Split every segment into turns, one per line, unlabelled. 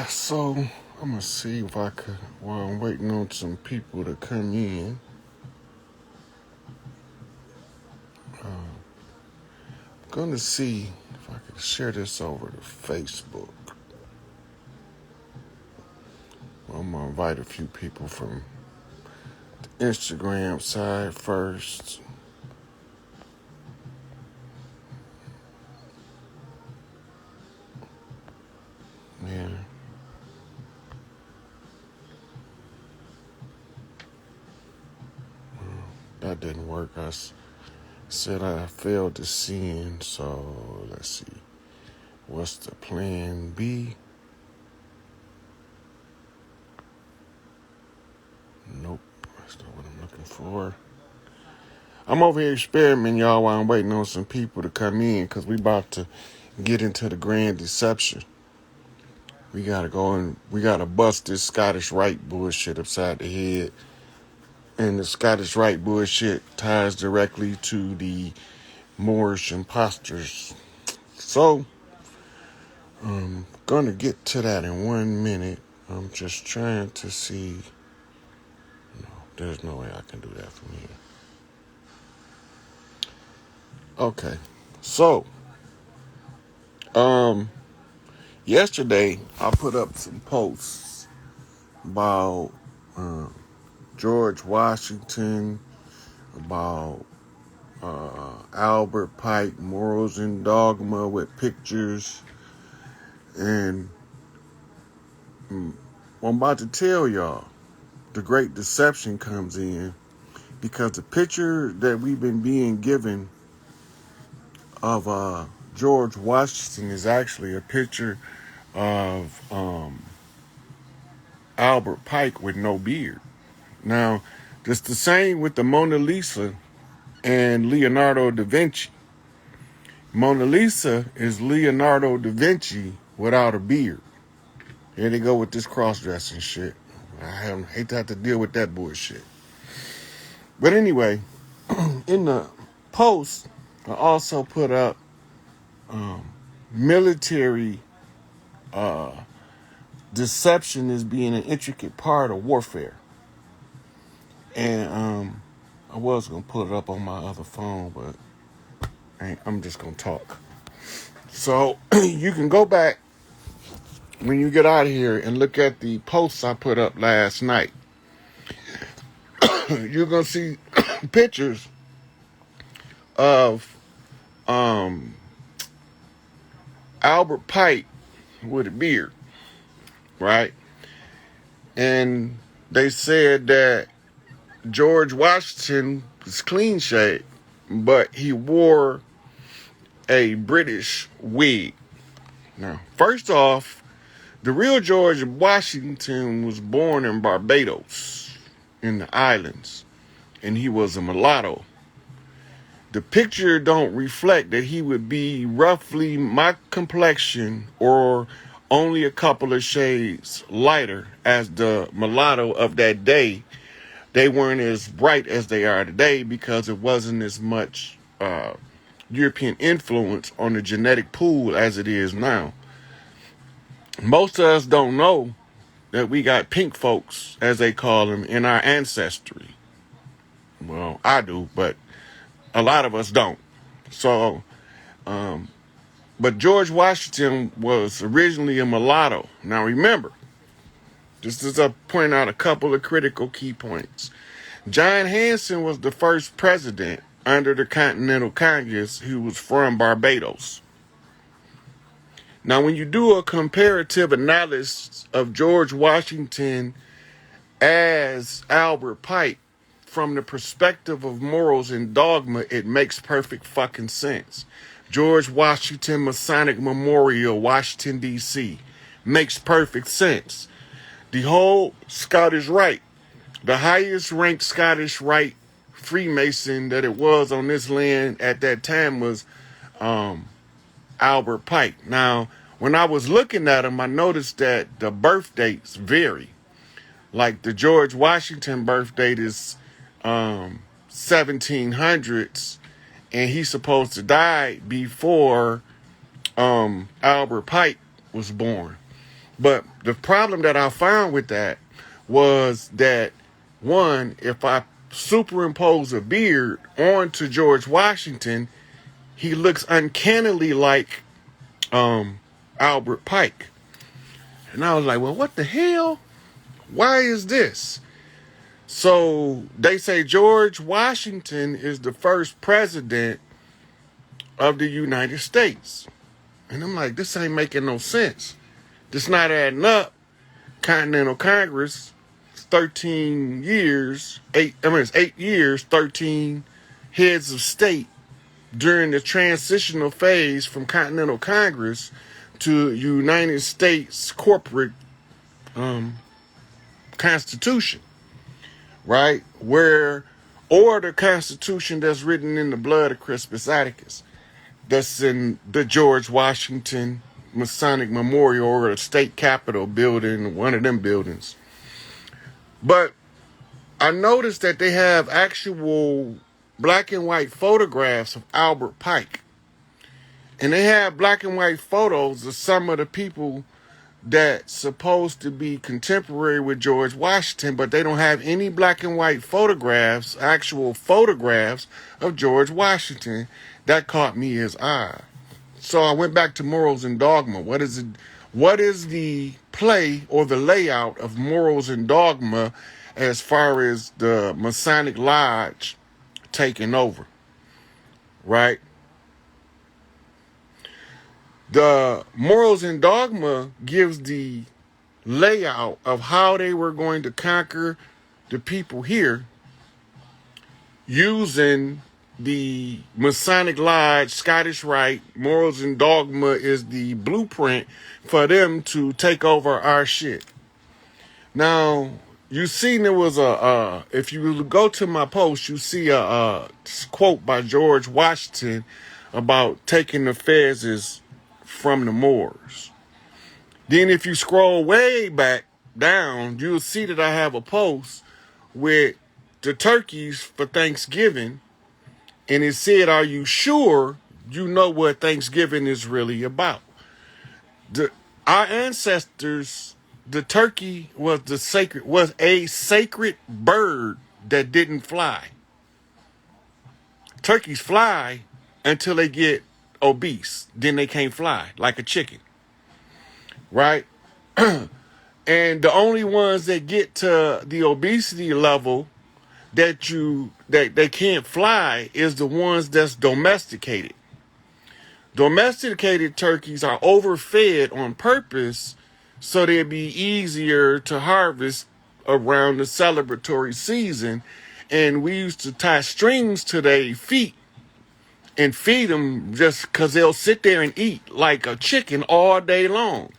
So I'm gonna see if I could, while I'm waiting on some people to come in, I'm gonna see if I can share this over to Facebook. I'm gonna invite a few people from the Instagram side first. Yeah. That didn't work. Said I failed to send, so let's see. What's the plan B? Nope, that's not what I'm looking for. I'm over here experimenting, y'all, while I'm waiting on some people to come in, because we about to get into the grand deception. We gotta go and we gotta bust this Scottish Rite bullshit upside the head. And the Scottish Rite bullshit ties directly to the Moorish imposters. So, I'm gonna get to that in 1 minute. I'm just trying to see. No, there's no way I can do that from here. Okay. So, yesterday I put up some posts about George Washington, about Albert Pike, Morals and Dogma, with pictures. And I'm about to tell y'all, the great deception comes in because the picture that we've been being given of George Washington is actually a picture of Albert Pike with no beard. Now, it's the same with the Mona Lisa and Leonardo da Vinci. Mona Lisa is Leonardo da Vinci without a beard. Here they go with this cross-dressing shit. I hate to have to deal with that bullshit. But anyway, in the post, I also put up military deception as being an intricate part of warfare. And I was going to put it up on my other phone, but I'm just going to talk. So you can go back when you get out of here and look at the posts I put up last night. You're going to see pictures of Albert Pike with a beard, right? And they said that George Washington was clean shaved, but he wore a British wig. Now, first off, the real George Washington was born in Barbados, in the islands, and he was a mulatto. The picture don't reflect that he would be roughly my complexion or only a couple of shades lighter as the mulatto of that day. They weren't as bright as they are today because it wasn't as much European influence on the genetic pool as it is now. Most of us don't know that we got pink folks, as they call them, in our ancestry. Well, I do, but a lot of us don't. So, but George Washington was originally a mulatto. Now remember, just as I point out a couple of critical key points. John Hanson was the first president under the Continental Congress who was from Barbados. Now, when you do a comparative analysis of George Washington as Albert Pike from the perspective of morals and dogma, it makes perfect fucking sense. George Washington Masonic Memorial, Washington, D.C. makes perfect sense. The whole Scottish Rite, the highest ranked Scottish Rite Freemason that it was on this land at that time was Albert Pike. Now, when I was looking at him, I noticed that the birth dates vary. Like the George Washington birth date is 1700s, and he's supposed to die before Albert Pike was born. But the problem that I found with that was that, one, if I superimpose a beard onto George Washington, he looks uncannily like Albert Pike. And I was like, well, what the hell? Why is this? So they say George Washington is the first president of the United States. And I'm like, this ain't making no sense. This not adding up. Continental Congress, 13 years, it's 8 years, 13 heads of state during the transitional phase from Continental Congress to United States corporate constitution, right? Or the constitution that's written in the blood of Crispus Attucks, that's in the George Washington Masonic Memorial or the state capitol building, one of them buildings. But I noticed that they have actual black and white photographs of Albert Pike. And they have black and white photos of some of the people that's supposed to be contemporary with George Washington, but they don't have any black and white photographs, actual photographs of George Washington. That caught me his eye. So I went back to Morals and Dogma. What is it? What is the play or the layout of Morals and Dogma as far as the Masonic Lodge taking over, right? The Morals and Dogma gives the layout of how they were going to conquer the people here using the Masonic Lodge, Scottish Rite. Morals and Dogma is the blueprint for them to take over our shit. Now, you seen there was if you go to my post, you see a quote by George Washington about taking the Fezes from the Moors. Then if you scroll way back down, you'll see that I have a post with the turkeys for Thanksgiving. And it said, are you sure you know what Thanksgiving is really about? Our ancestors, the turkey was a sacred bird that didn't fly. Turkeys fly until they get obese. Then they can't fly like a chicken. Right? And the only ones that get to the obesity level that they can't fly is the ones that's domesticated. Domesticated turkeys are overfed on purpose so they'd be easier to harvest around the celebratory season. And we used to tie strings to their feet and feed them just because they'll sit there and eat like a chicken all day long.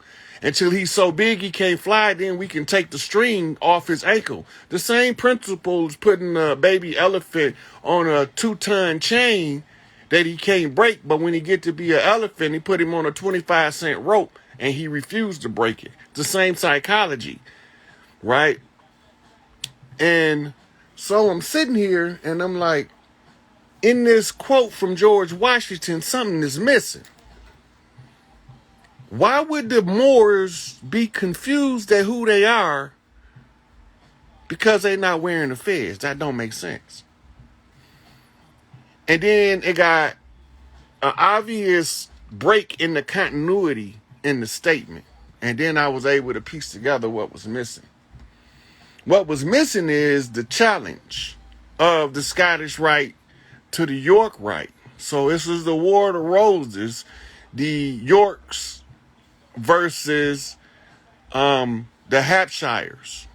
Until he's so big he can't fly, then we can take the string off his ankle. The same principle is putting a baby elephant on a 2-ton chain that he can't break, but when he get to be an elephant, he put him on a 25-cent rope and he refused to break it. It's the same psychology, right? And so I'm sitting here and I'm like, in this quote from George Washington, something is missing. Why would the Moors be confused at who they are because they're not wearing the fez? That don't make sense. And then it got an obvious break in the continuity in the statement. And then I was able to piece together what was missing. What was missing is the challenge of the Scottish Rite to the York Rite. So this is the War of the Roses, the Yorks versus the Hampshires,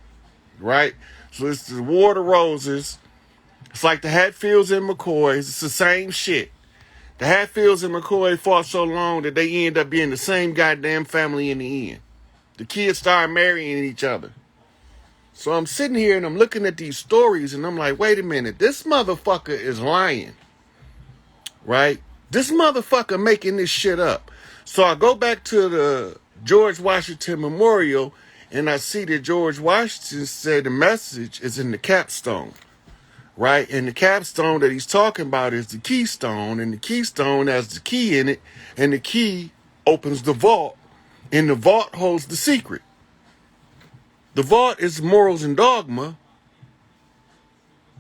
right? So it's the War of the Roses. It's like the Hatfields and McCoys. It's the same shit. The Hatfields and McCoy fought so long that they end up being the same goddamn family in the end. The kids start marrying each other. So I'm sitting here and I'm looking at these stories and I'm like, wait a minute, this motherfucker is lying, right? This motherfucker making this shit up. So I go back to the George Washington Memorial and I see that George Washington said the message is in the capstone, right? And the capstone that he's talking about is the keystone, and the keystone has the key in it, and the key opens the vault And the vault holds the secret. The vault is morals and dogma.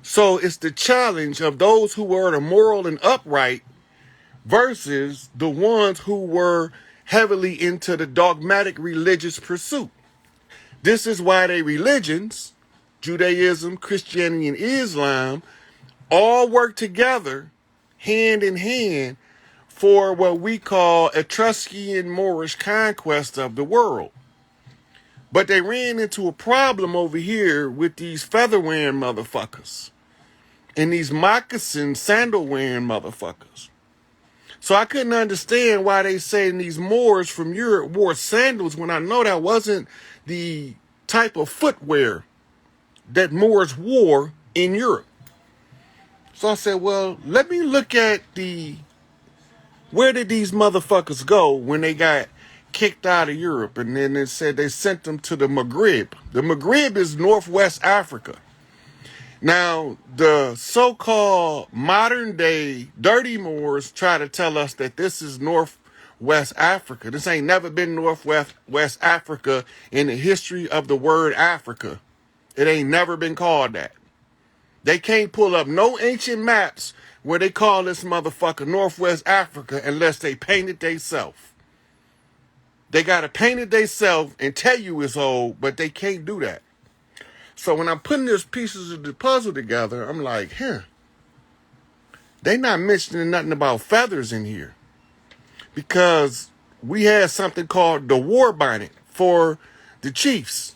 So it's the challenge of those who were the moral and upright versus the ones who were heavily into the dogmatic religious pursuit. This is why they religions, Judaism, Christianity, and Islam, all work together hand in hand for what we call Etruscan Moorish conquest of the world. But they ran into a problem over here with these feather-wearing motherfuckers and these moccasin sandal-wearing motherfuckers. So I couldn't understand why they saying these Moors from Europe wore sandals when I know that wasn't the type of footwear that Moors wore in Europe. So I said, well, let me look at where did these motherfuckers go when they got kicked out of Europe? And then it said they sent them to the Maghreb. The Maghreb is Northwest Africa. Now, the so-called modern day dirty Moors try to tell us that this is Northwest Africa. This ain't never been Northwest Africa in the history of the word Africa. It ain't never been called that. They can't pull up no ancient maps where they call this motherfucker Northwest Africa unless they paint it theyself. They got to paint it theyself and tell you it's old, but they can't do that. So when I'm putting these pieces of the puzzle together, I'm like, they not mentioning nothing about feathers in here. Because we had something called the war bonnet for the chiefs.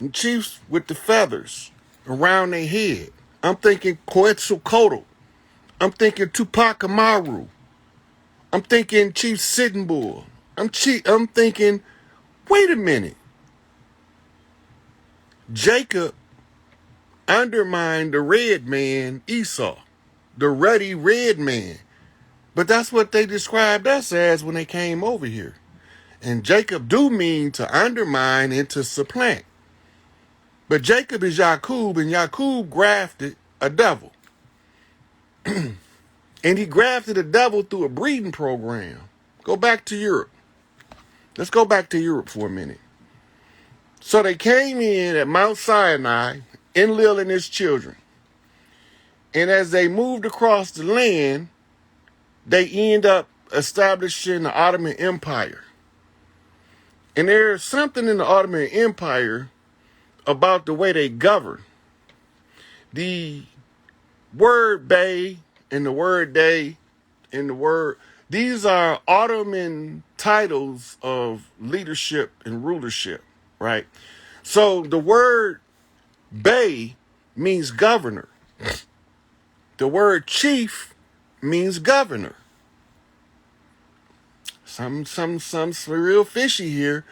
The chiefs with the feathers around their head. I'm thinking Quetzalcoatl. I'm thinking Tupac Amaru. I'm thinking Chief Sitting Bull. I'm thinking, wait a minute. Jacob undermined the red man, Esau, the ruddy red man. But that's what they described us as when they came over here. And Jacob do mean to undermine and to supplant. But Jacob is Yaqub, and Yaqub grafted a devil. And he grafted a devil through a breeding program. Go back to Europe. Let's go back to Europe for a minute. So they came in at Mount Sinai, Enlil and his children. And as they moved across the land, they end up establishing the Ottoman Empire. And there's something in the Ottoman Empire about the way they govern. The word Bey and the word day and the word, these are Ottoman titles of leadership and rulership, right? So the word Bey means governor. The word chief means governor. Some real fishy here.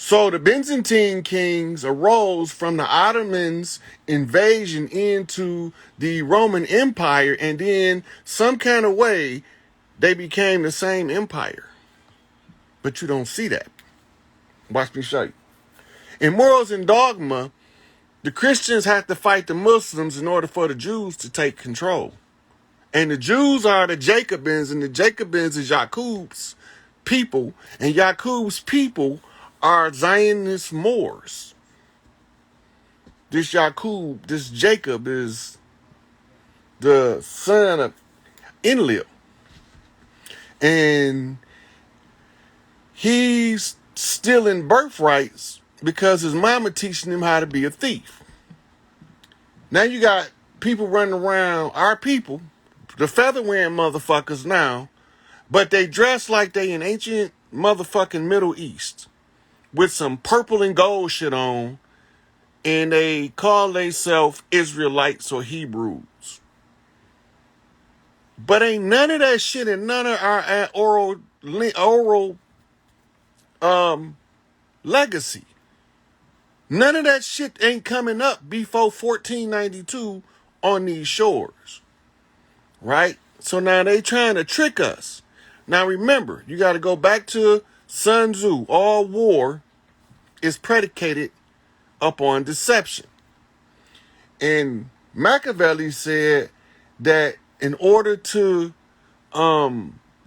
So the Byzantine kings arose from the Ottomans' invasion into the Roman Empire, and then some kind of way they became the same empire. But you don't see that. Watch me show you. In Morals and Dogma, the Christians have to fight the Muslims in order for the Jews to take control. And the Jews are the Jacobins, and the Jacobins is Yaqub's people, and Yaqub's people are Zionist Moors. This Yaqub, this Jacob is the son of Enlil. And he's stealing birthrights because his mama teaching him how to be a thief. Now you got people running around, our people, the feather-wearing motherfuckers now, but they dress like they in ancient motherfucking Middle East with some purple and gold shit on, and they call themselves Israelites or Hebrews. But ain't none of that shit in none of our oral legacy. None of that shit ain't coming up before 1492 on these shores. Right? So now they trying to trick us. Now remember, you got to go back to Sun Tzu. All war is predicated upon deception. And Machiavelli said that in order to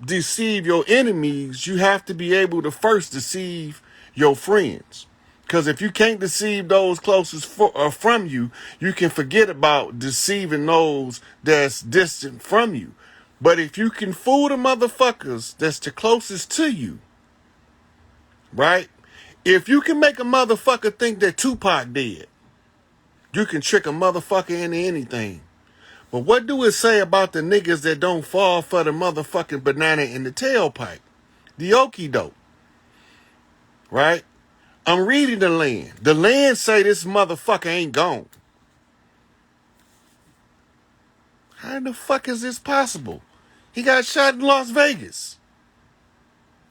deceive your enemies, you have to be able to first deceive your friends. Because if you can't deceive those closest from you, you can forget about deceiving those that's distant from you. But if you can fool the motherfuckers that's the closest to you, right? If you can make a motherfucker think that Tupac did, you can trick a motherfucker into anything. But what do it say about the niggas that don't fall for the motherfucking banana in the tailpipe? The okie doke, right? I'm reading the land. The land say this motherfucker ain't gone. How the fuck is this possible? He got shot in Las Vegas.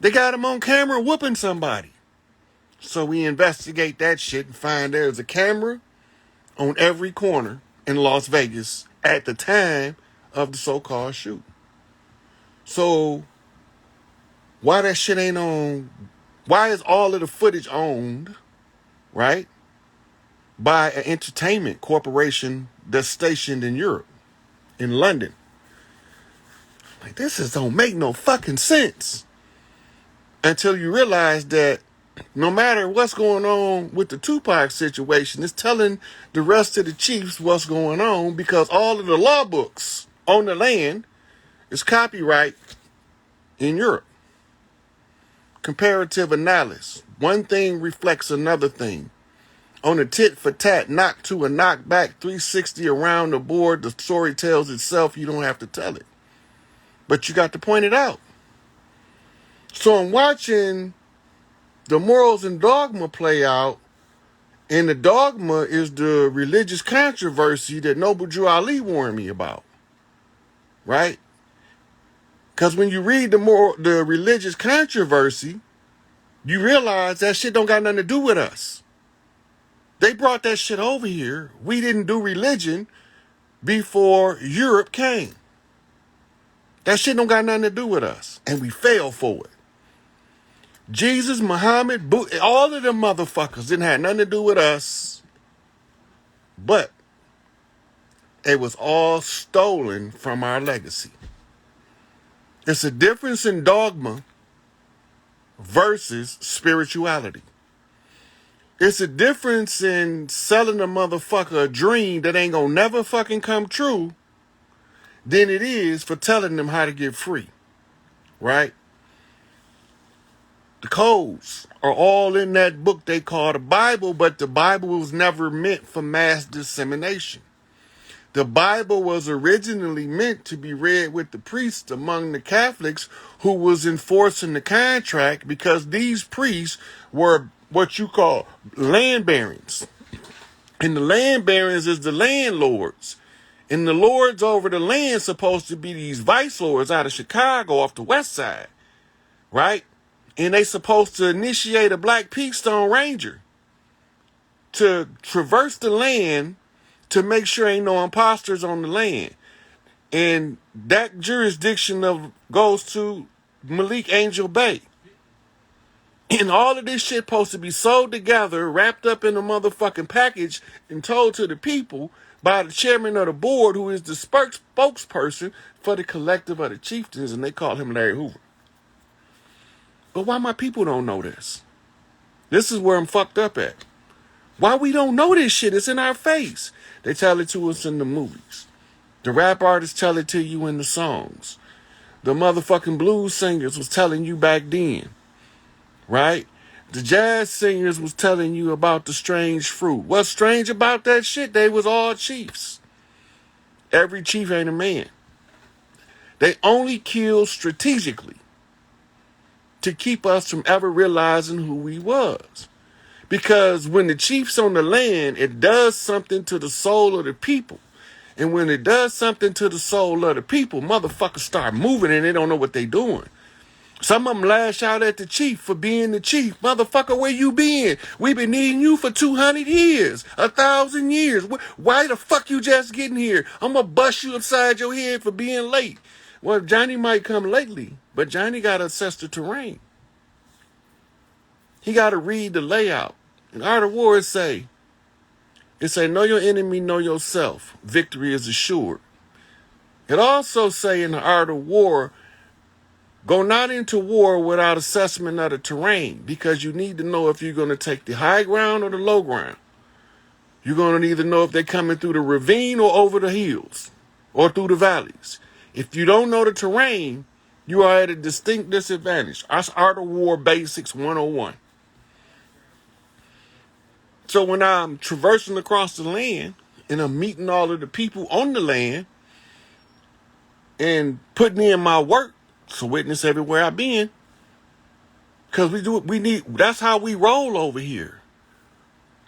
They got him on camera whooping somebody. So we investigate that shit and find there's a camera on every corner in Las Vegas at the time of the so-called shoot. So why that shit ain't on? Why is all of the footage owned, right, by an entertainment corporation that's stationed in Europe, in London? Like, this don't make no fucking sense until you realize that no matter what's going on with the Tupac situation, it's telling the rest of the chiefs what's going on, because all of the law books on the land is copyright in Europe. Comparative analysis. One thing reflects another thing. On a tit for tat, knock to a knock back, 360 around the board, the story tells itself. You don't have to tell it. But you got to point it out. So I'm watching the Morals and Dogma play out, and the dogma is the religious controversy that Noble Drew Ali warned me about, right? Because when you read the religious controversy, you realize that shit don't got nothing to do with us. They brought that shit over here. We didn't do religion before Europe came. That shit don't got nothing to do with us, and we fell for it. Jesus, Muhammad, all of them motherfuckers didn't have nothing to do with us, but it was all stolen from our legacy. It's a difference in dogma versus spirituality. It's a difference in selling a motherfucker a dream that ain't gonna never fucking come true than it is for telling them how to get free, right? The codes are all in that book they call the Bible, but the Bible was never meant for mass dissemination. The Bible was originally meant to be read with the priests among the Catholics who was enforcing the contract, because these priests were what you call land barons. And the land barons is the landlords. And the lords over the land supposed to be these vice lords out of Chicago off the west side, right? And they supposed to initiate a Black Peakstone Ranger to traverse the land to make sure ain't no imposters on the land. And that jurisdiction goes to Malik Angel Bay. And all of this shit supposed to be sold together, wrapped up in a motherfucking package, and told to the people by the chairman of the board, who is the spokesperson for the collective of the chieftains, and they call him Larry Hoover. But why my people don't know this? This is where I'm fucked up at. Why we don't know this shit? It's in our face. They tell it to us in the movies. The rap artists tell it to you in the songs. The motherfucking blues singers was telling you back then, right? The jazz singers was telling you about the strange fruit. What's strange about that shit? They was all chiefs. Every chief ain't a man. They only kill strategically to keep us from ever realizing who we was. Because when the chief's on the land, it does something to the soul of the people. And when it does something to the soul of the people, motherfuckers start moving and they don't know what they doing. Some of them lash out at the chief for being the chief. Motherfucker, where you been? We been needing you for 200 years, 1,000 years. Why the fuck you just getting here? I'm gonna bust you upside your head for being late. Well, Johnny might come lately, but Johnny got to assess the terrain. He got to read the layout. In Art of War, it say, know your enemy, know yourself. Victory is assured. It also say in the Art of War, Go not into war without assessment of the terrain, because you need to know if you're going to take the high ground or the low ground. You're going to need to know if they're coming through the ravine or over the hills or through the valleys. If you don't know the terrain, you are at a distinct disadvantage. That's Art of War Basics 101. So when I'm traversing across the land and I'm meeting all of the people on the land and putting in my work, so witness everywhere I've been, because that's how we roll over here.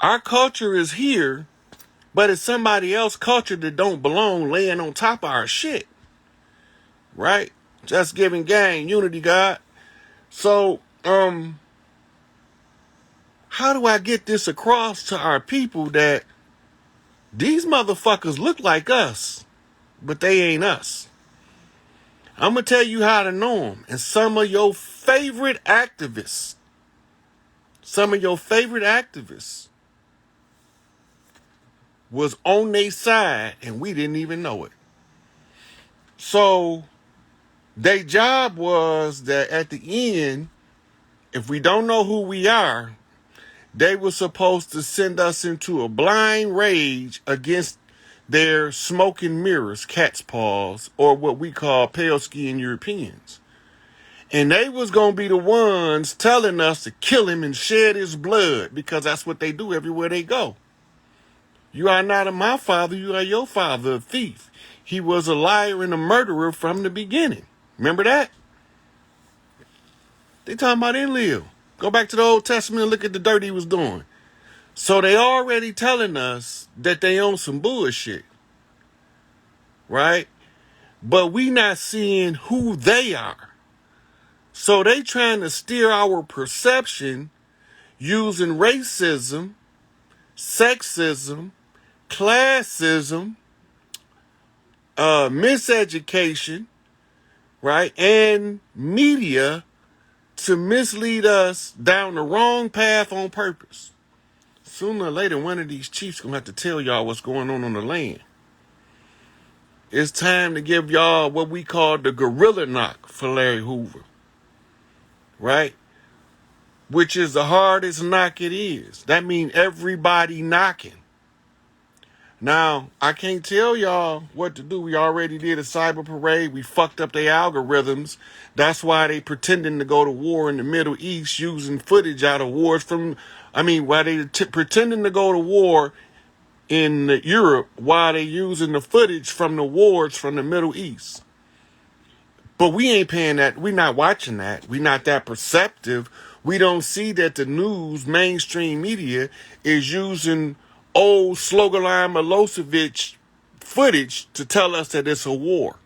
Our culture is here, but it's somebody else's culture that don't belong laying on top of our shit. Right? Just giving gang, unity, God. So, how do I get this across to our people that these motherfuckers look like us, but they ain't us? I'm going to tell you how to know them. And some of your favorite activists was on their side and we didn't even know it. So their job was that at the end, if we don't know who we are, they were supposed to send us into a blind rage against their smoke and mirrors, cat's paws, or what we call pale-skinned Europeans. And they was going to be the ones telling us to kill him and shed his blood, because that's what they do everywhere they go. You are not of my father, you are your father, a thief. He was a liar and a murderer from the beginning. Remember that? They talking about Enlil. Go back to the Old Testament and look at the dirt he was doing. So they already telling us that they own some bullshit. Right? But we not seeing who they are. So they trying to steer our perception using racism, sexism, classism, miseducation, right? And media to mislead us down the wrong path on purpose. Sooner or later, one of these chiefs gonna have to tell y'all what's going on the land. It's time to give y'all what we call the gorilla knock for Larry Hoover, right? Which is the hardest knock it is. That means everybody knocking. Now, I can't tell y'all what to do. We already did a cyber parade. We fucked up their algorithms. That's why they pretending to go to war in the Middle East using footage out of wars why they pretending to go to war in Europe while they using the footage from the wars from the Middle East. But we ain't paying that. We not watching that. We not that perceptive. We don't see that the news, mainstream media, is using old Slobodan Milosevic footage to tell us that it's a war.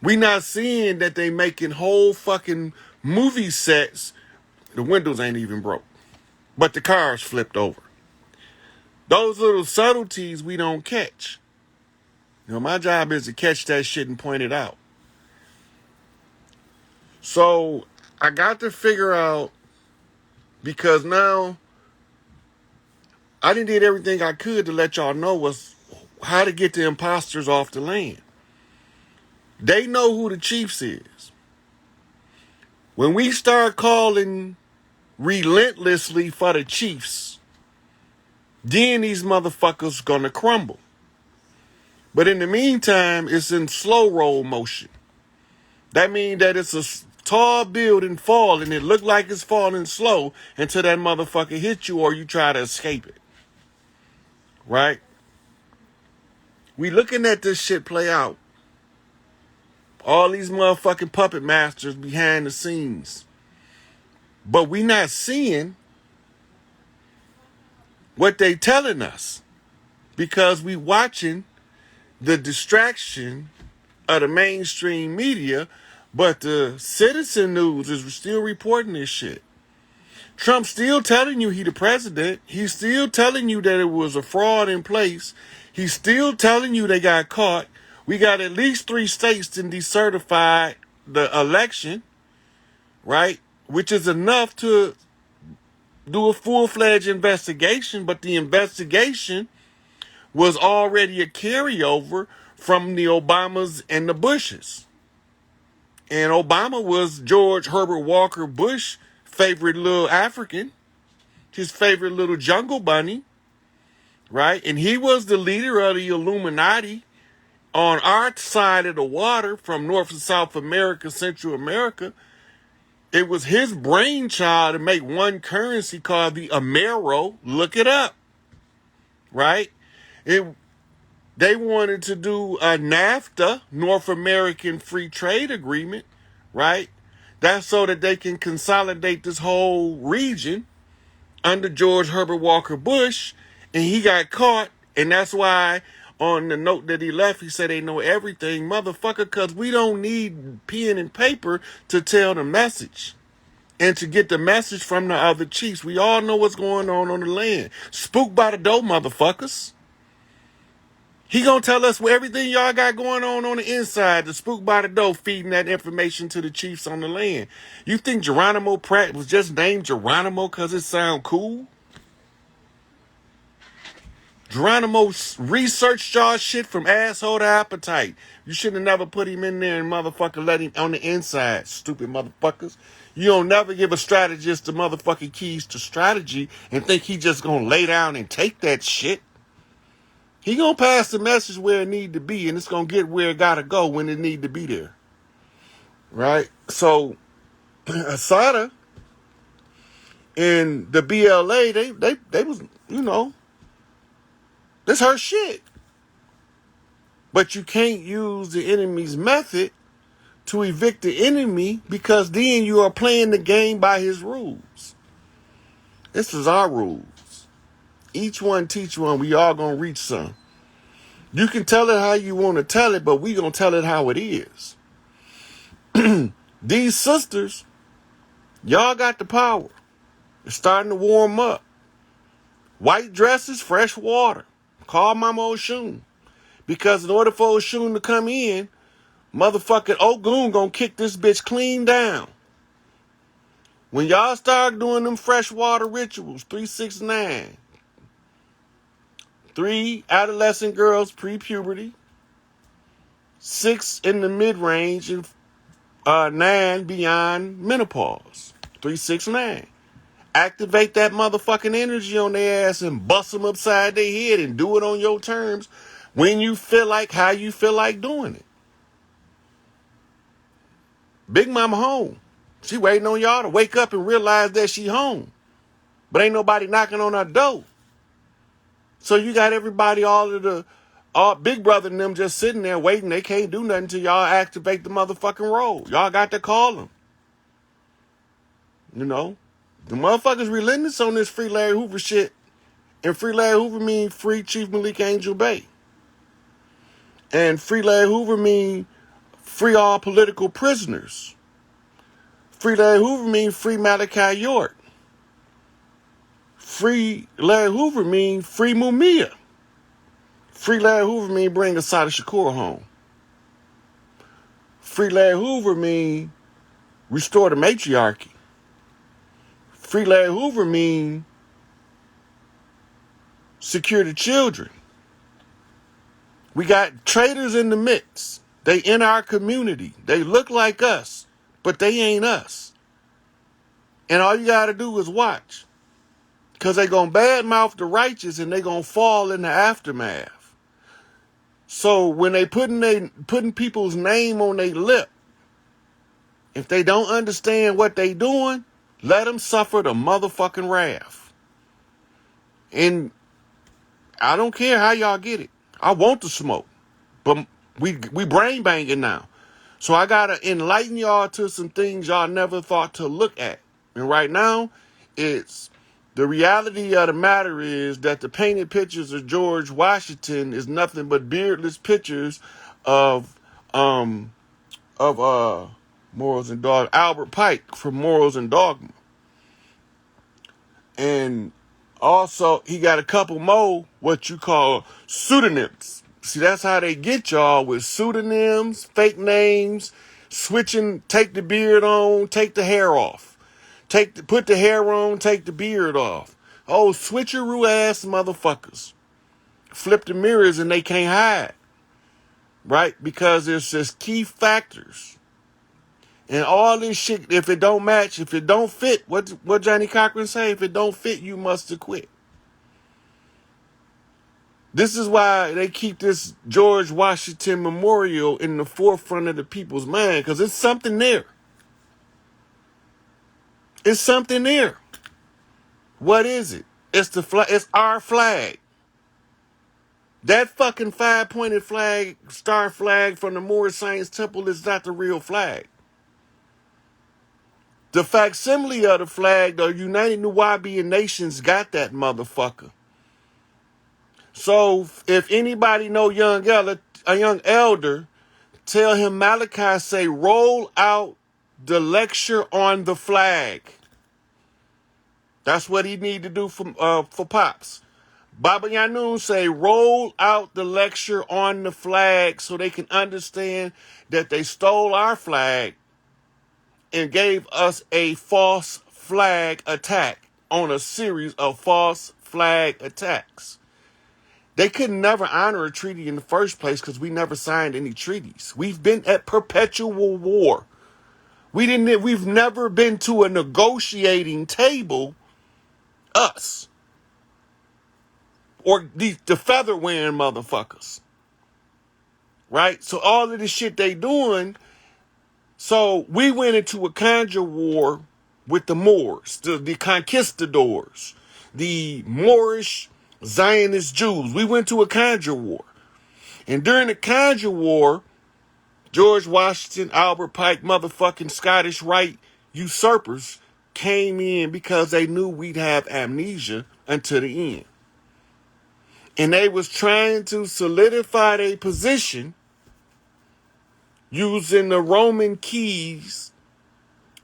We not seeing that they making whole fucking movie sets. The windows ain't even broke, but the cars flipped over. Those little subtleties we don't catch. My job is to catch that shit and point it out. So I got to figure out, because now I did everything I could to let y'all know was how to get the imposters off the land. They know who the chiefs is. When we start calling relentlessly for the chiefs, then these motherfuckers gonna crumble. But in the meantime, it's in slow roll motion. That means that it's a tall building falling. It look like it's falling slow until that motherfucker hits you or you try to escape it. Right? We looking at this shit play out. All these motherfucking puppet masters behind the scenes. But we not seeing what they telling us, because we watching the distraction of the mainstream media, but the citizen news is still reporting this shit. Trump's still telling you he the president. He's still telling you that it was a fraud in place. He's still telling you they got caught. We got at least 3 states to decertify the election, right? Which is enough to do a full-fledged investigation, but the investigation was already a carryover from the Obamas and the Bushes. And Obama was George Herbert Walker Bush's favorite little African, his favorite little jungle bunny, right? And he was the leader of the Illuminati on our side of the water from North and South America, Central America. It was his brainchild to make one currency called the Amero. Look it up, right? They wanted to do a NAFTA, North American Free Trade Agreement, right? That's so that they can consolidate this whole region under George Herbert Walker Bush, and he got caught, and that's why on the note that he left, he said they know everything, motherfucker, because we don't need pen and paper to tell the message and to get the message from the other chiefs. We all know what's going on the land. Spook by the door, motherfuckers. He gonna tell us everything y'all got going on the inside. The spook by the door feeding that information to the chiefs on the land. You think Geronimo Pratt was just named Geronimo because it sound cool? Geronimo researched y'all shit from asshole to appetite. You should have never put him in there and motherfucker let him on the inside, stupid motherfuckers. You don't never give a strategist the motherfucking keys to strategy and think he just gonna lay down and take that shit. He gonna pass the message where it need to be, and it's gonna get where it gotta go when it need to be there. Right? So, Asada and the BLA, they was, that's her shit. But you can't use the enemy's method to evict the enemy because then you are playing the game by his rules. This is our rules. Each one teach one. We all gonna reach some. You can tell it how you want to tell it, but we gonna tell it how it is. These sisters, y'all got the power. It's starting to warm up. White dresses, fresh water. Call Mama Oshun. Because in order for Oshun to come in, motherfucking Ogun gonna kick this bitch clean down. When y'all start doing them freshwater rituals, 369, 3 adolescent girls pre-puberty, 6 in the mid-range, and 9 beyond menopause. 369. Activate that motherfucking energy on their ass and bust them upside their head and do it on your terms when you feel like how you feel like doing it. Big Mama home. She waiting on y'all to wake up and realize that she home. But ain't nobody knocking on her door. So you got everybody, all Big Brother and them just sitting there waiting. They can't do nothing till y'all activate the motherfucking role. Y'all got to call them. The motherfuckers relentless on this free Larry Hoover shit. And free Larry Hoover mean free Chief Malik Angel Bay. And free Larry Hoover mean free all political prisoners. Free Larry Hoover mean free Malachi York. Free Larry Hoover mean free Mumia. Free Larry Hoover mean bring Assata Shakur home. Free Larry Hoover mean restore the matriarchy. Free Larry Hoover mean secure the children. We got traitors in the mix. They in our community. They look like us, but they ain't us. And all you got to do is watch. Because they going to badmouth the righteous and they going to fall in the aftermath. So when they putting people's name on their lip, if they don't understand what they doing, let them suffer the motherfucking wrath. And I don't care how y'all get it. I want the smoke. But we brain banging now. So I got to enlighten y'all to some things y'all never thought to look at. And right now, it's the reality of the matter is that the painted pictures of George Washington is nothing but beardless pictures of Morals and Dogma, Albert Pike from Morals and Dogma. And also, he got a couple more what you call pseudonyms. See, that's how they get y'all with pseudonyms, fake names, switching, take the beard on, take the hair off. Put the hair on, take the beard off. Oh, switcheroo ass motherfuckers. Flip the mirrors and they can't hide. Right? Because there's just key factors. And all this shit, if it don't match, if it don't fit, what Johnny Cochran say? If it don't fit, you must acquit. This is why they keep this George Washington Memorial in the forefront of the people's mind, because it's something there. It's something there. What is it? It's the flag. It's our flag. That fucking 5-pointed flag, star flag from the Moorish Science Temple is not the real flag. The facsimile of the flag, the United Nubian Nations got that motherfucker. So if anybody know a young elder, tell him Malachi say, roll out the lecture on the flag. That's what he need to do for Pops. Baba Yanun say, roll out the lecture on the flag so they can understand that they stole our flag and gave us a false flag attack on a series of false flag attacks. They could never honor a treaty in the first place because we never signed any treaties. We've been at perpetual war. We've never been to a negotiating table, us. Or the feather wearing motherfuckers. Right? So all of this shit they doing. So we went into a conjure war with the Moors, the conquistadors, the Moorish Zionist Jews. We went to a conjure war. And during the conjure war, George Washington, Albert Pike, motherfucking Scottish Rite usurpers came in because they knew we'd have amnesia until the end. And they was trying to solidify their position using the Roman keys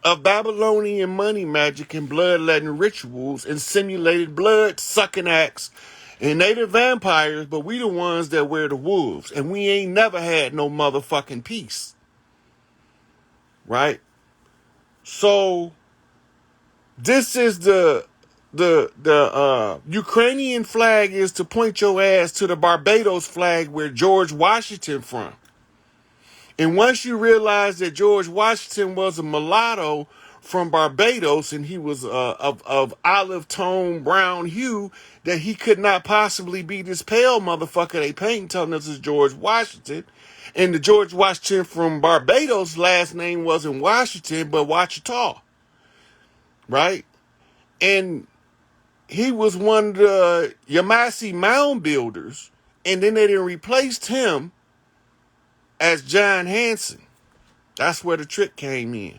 of Babylonian money magic and bloodletting rituals and simulated blood-sucking acts. And they the vampires, but we the ones that wear the wolves. And we ain't never had no motherfucking peace. Right? So, this is the Ukrainian flag is to point your ass to the Barbados flag where George Washington from. And once you realize that George Washington was a mulatto from Barbados and he was of olive tone brown hue, that he could not possibly be this pale motherfucker they paint telling us is George Washington. And the George Washington from Barbados last name wasn't Washington but Wachita. Right? And he was one of the Yamasee mound builders, and then they done replaced him as John Hanson. That's where the trick came in.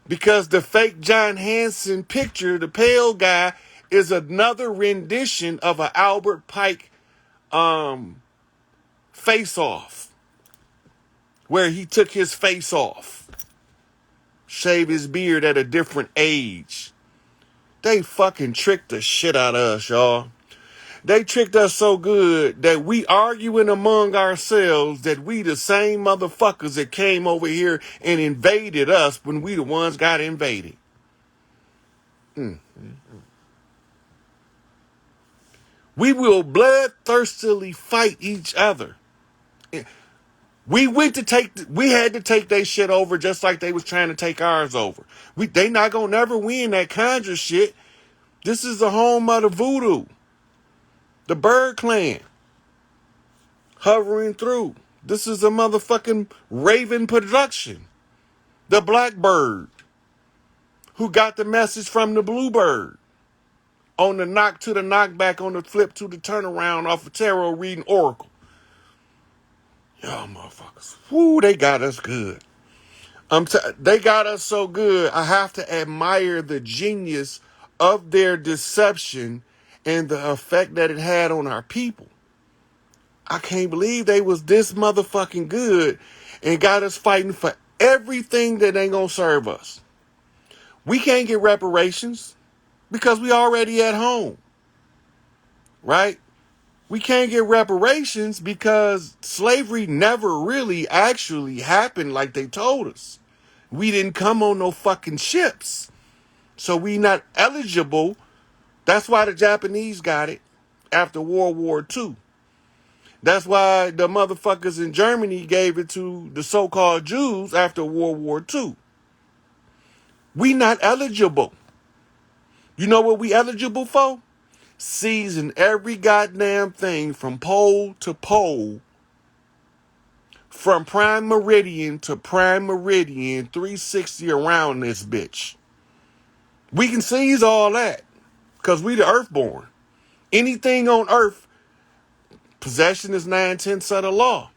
Because the fake John Hanson picture, the pale guy, is another rendition of an Albert Pike face-off. Where he took his face off. Shave his beard at a different age. They fucking tricked the shit out of us, y'all. They tricked us so good that we arguing among ourselves that we the same motherfuckers that came over here and invaded us when we the ones got invaded. We will bloodthirstily fight each other. We had to take their shit over just like they was trying to take ours over. They not gonna never win that conjure shit. This is the home of the voodoo. The Bird Clan. Hovering through. This is a motherfucking Raven production. The Blackbird. Who got the message from the Bluebird. On the knock to the knockback, on the flip to the turnaround off of tarot reading Oracle. Y'all motherfuckers. Woo, they got us good. They got us so good, I have to admire the genius of their deception and the effect that it had on our people. I can't believe they was this motherfucking good and got us fighting for everything that ain't gonna serve us. We can't get reparations because we already at home. Right? We can't get reparations because slavery never really actually happened like they told us. We didn't come on no fucking ships. So we not eligible. That's why the Japanese got it after World War II. That's why the motherfuckers in Germany gave it to the so-called Jews after World War II. We not eligible. You know what we eligible for? Seizing every goddamn thing from pole to pole, from prime meridian to prime meridian, 360 around this bitch. We can seize all that because we the earthborn. Anything on earth, possession is 9/10 of the law,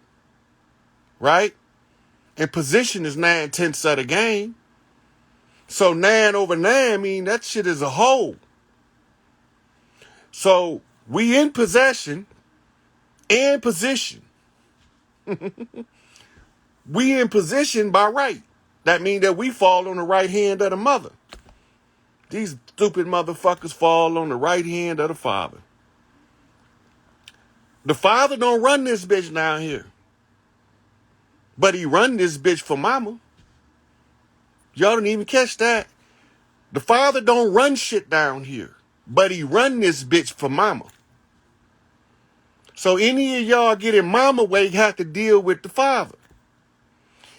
right? And position is 9/10 of the game. So 9 over 9 mean that shit is a whole. So we in possession and position. We in position by right. That means that we fall on the right hand of the mother. These stupid motherfuckers fall on the right hand of the father. The father don't run this bitch down here. But he run this bitch for mama. Y'all didn't even catch that. The father don't run shit down here. But he run this bitch for mama. So any of y'all getting mama way have to deal with the father.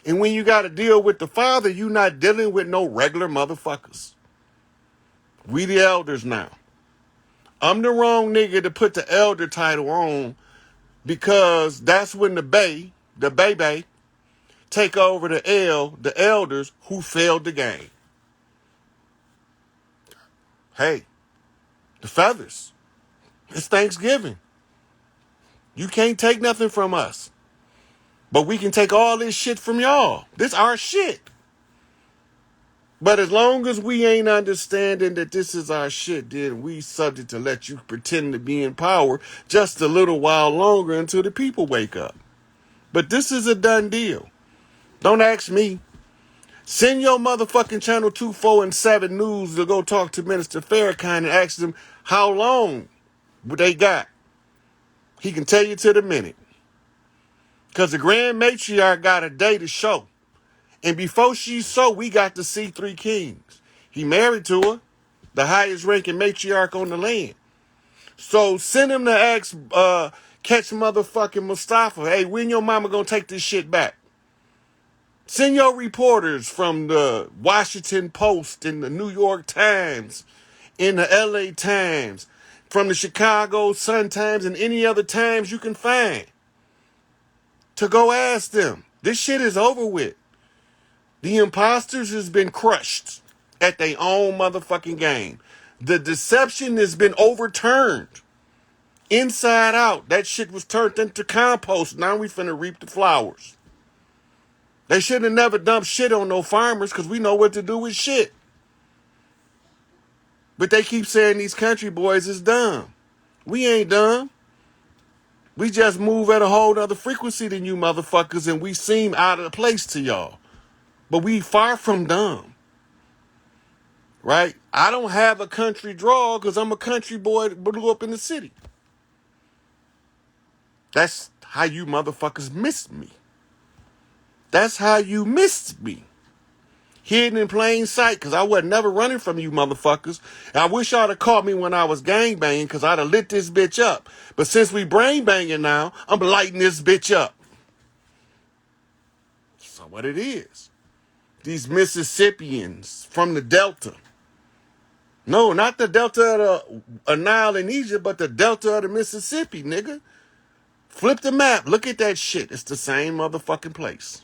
And when you got to deal with the father, you not dealing with no regular motherfuckers. We the elders now. I'm the wrong nigga to put the elder title on because that's when the baby, take over the elders who failed the game. Hey, the feathers. It's Thanksgiving. You can't take nothing from us. But we can take all this shit from y'all. This our shit. But as long as we ain't understanding that this is our shit, then we subject to let you pretend to be in power just a little while longer until the people wake up. But this is a done deal. Don't ask me. Send your motherfucking channel 2, 4, and 7 news to go talk to Minister Farrakhan and ask them how long they got. He can tell you to the minute. Because the Grand Matriarch got a day to show. And before she saw, we got to see 3 kings. He married to her, the highest ranking matriarch on the land. So send him to ask, catch motherfucking Mustafa, hey, when your mama gonna take this shit back? Send your reporters from the Washington Post and the New York Times, in the LA Times, from the Chicago Sun-Times and any other Times you can find, to go ask them. This shit is over with. The imposters has been crushed at their own motherfucking game. The deception has been overturned. Inside out. That shit was turned into compost. Now we finna reap the flowers. They should have never dumped shit on no farmers because we know what to do with shit. But they keep saying these country boys is dumb. We ain't dumb. We just move at a whole other frequency than you motherfuckers, and we seem out of place to y'all. But we far from dumb. Right? I don't have a country draw because I'm a country boy that blew up in the city. That's how you motherfuckers missed me. That's how you missed me. Hidden in plain sight because I wasn't never running from you motherfuckers. And I wish y'all had caught me when I was gangbanging because I'd have lit this bitch up. But since we brain banging now, I'm lighting this bitch up. So what it is. These Mississippians from the Delta. No, not the Delta of the Nile in Egypt, but the Delta of the Mississippi, nigga. Flip the map. Look at that shit. It's the same motherfucking place.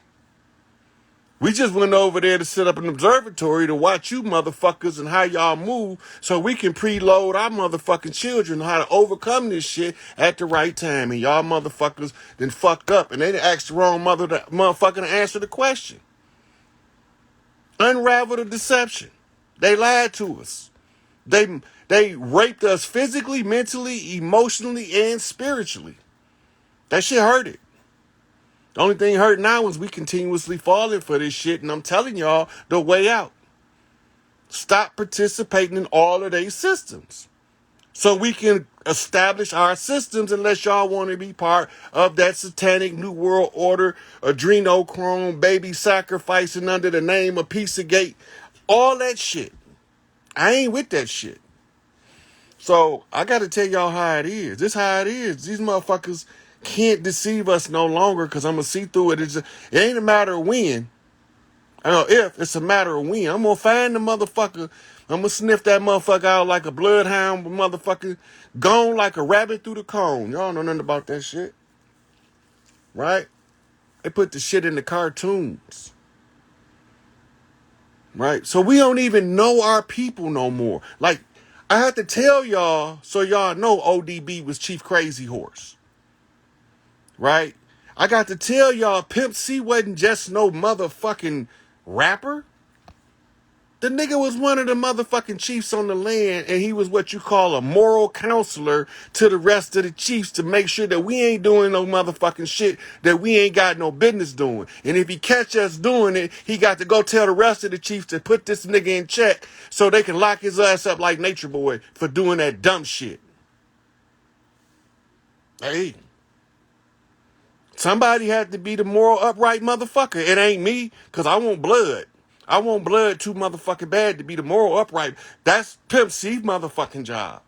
We just went over there to set up an observatory to watch you motherfuckers and how y'all move so we can preload our motherfucking children how to overcome this shit at the right time. And y'all motherfuckers then fucked up and they asked the wrong motherfucker to answer the question. Unravel the deception. They lied to us. They raped us physically, mentally, emotionally, and spiritually. That shit hurted. The only thing hurt now is we continuously falling for this shit, and I'm telling y'all the way out. Stop participating in all of these systems. So we can establish our systems unless y'all want to be part of that satanic New World Order, adrenochrome, baby sacrificing under the name of Pizzagate, all that shit. I ain't with that shit. So I got to tell y'all how it is. This how it is. These motherfuckers can't deceive us no longer, because I'm going to see through it. It ain't a matter of when. I know if, it's a matter of when. I'm going to find the motherfucker. I'm going to sniff that motherfucker out like a bloodhound motherfucker, gone like a rabbit through the cone. Y'all know nothing about that shit. Right? They put the shit in the cartoons. Right? So we don't even know our people no more. Like, I had to tell y'all so y'all know ODB was Chief Crazy Horse. Right? I got to tell y'all Pimp C wasn't just no motherfucking rapper. The nigga was one of the motherfucking chiefs on the land, and he was what you call a moral counselor to the rest of the chiefs to make sure that we ain't doing no motherfucking shit that we ain't got no business doing. And if he catch us doing it, he got to go tell the rest of the chiefs to put this nigga in check so they can lock his ass up like Nature Boy for doing that dumb shit. Hey. Somebody had to be the moral upright motherfucker. It ain't me, because I want blood. I want blood too motherfucking bad to be the moral upright. That's Pimp C's motherfucking job.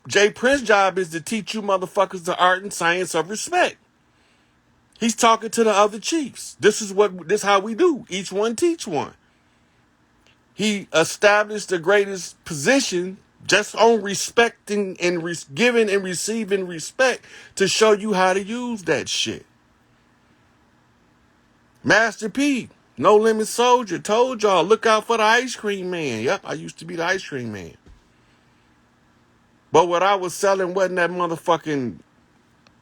Jay Prince's job is to teach you motherfuckers the art and science of respect. He's talking to the other chiefs. This is how we do. Each one teach one. He established the greatest position just on respecting and giving and receiving respect to show you how to use that shit. Master P, No Limit Soldier, told y'all, look out for the ice cream man. Yep, I used to be the ice cream man. But what I was selling wasn't that motherfucking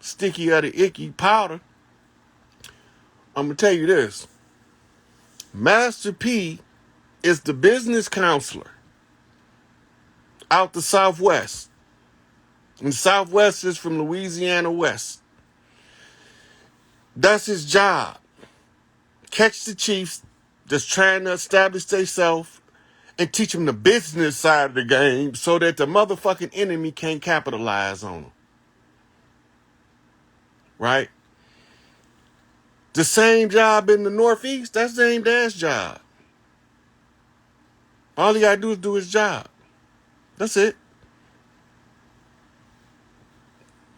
sticky or the icky powder. I'm going to tell you this. Master P is the business counselor out the Southwest. And Southwest is from Louisiana West. That's his job. Catch the chiefs that's trying to establish themselves and teach them the business side of the game so that the motherfucking enemy can't capitalize on them. Right? The same job in the Northeast, that's Dame Dash's job. All he gotta do is do his job. That's it.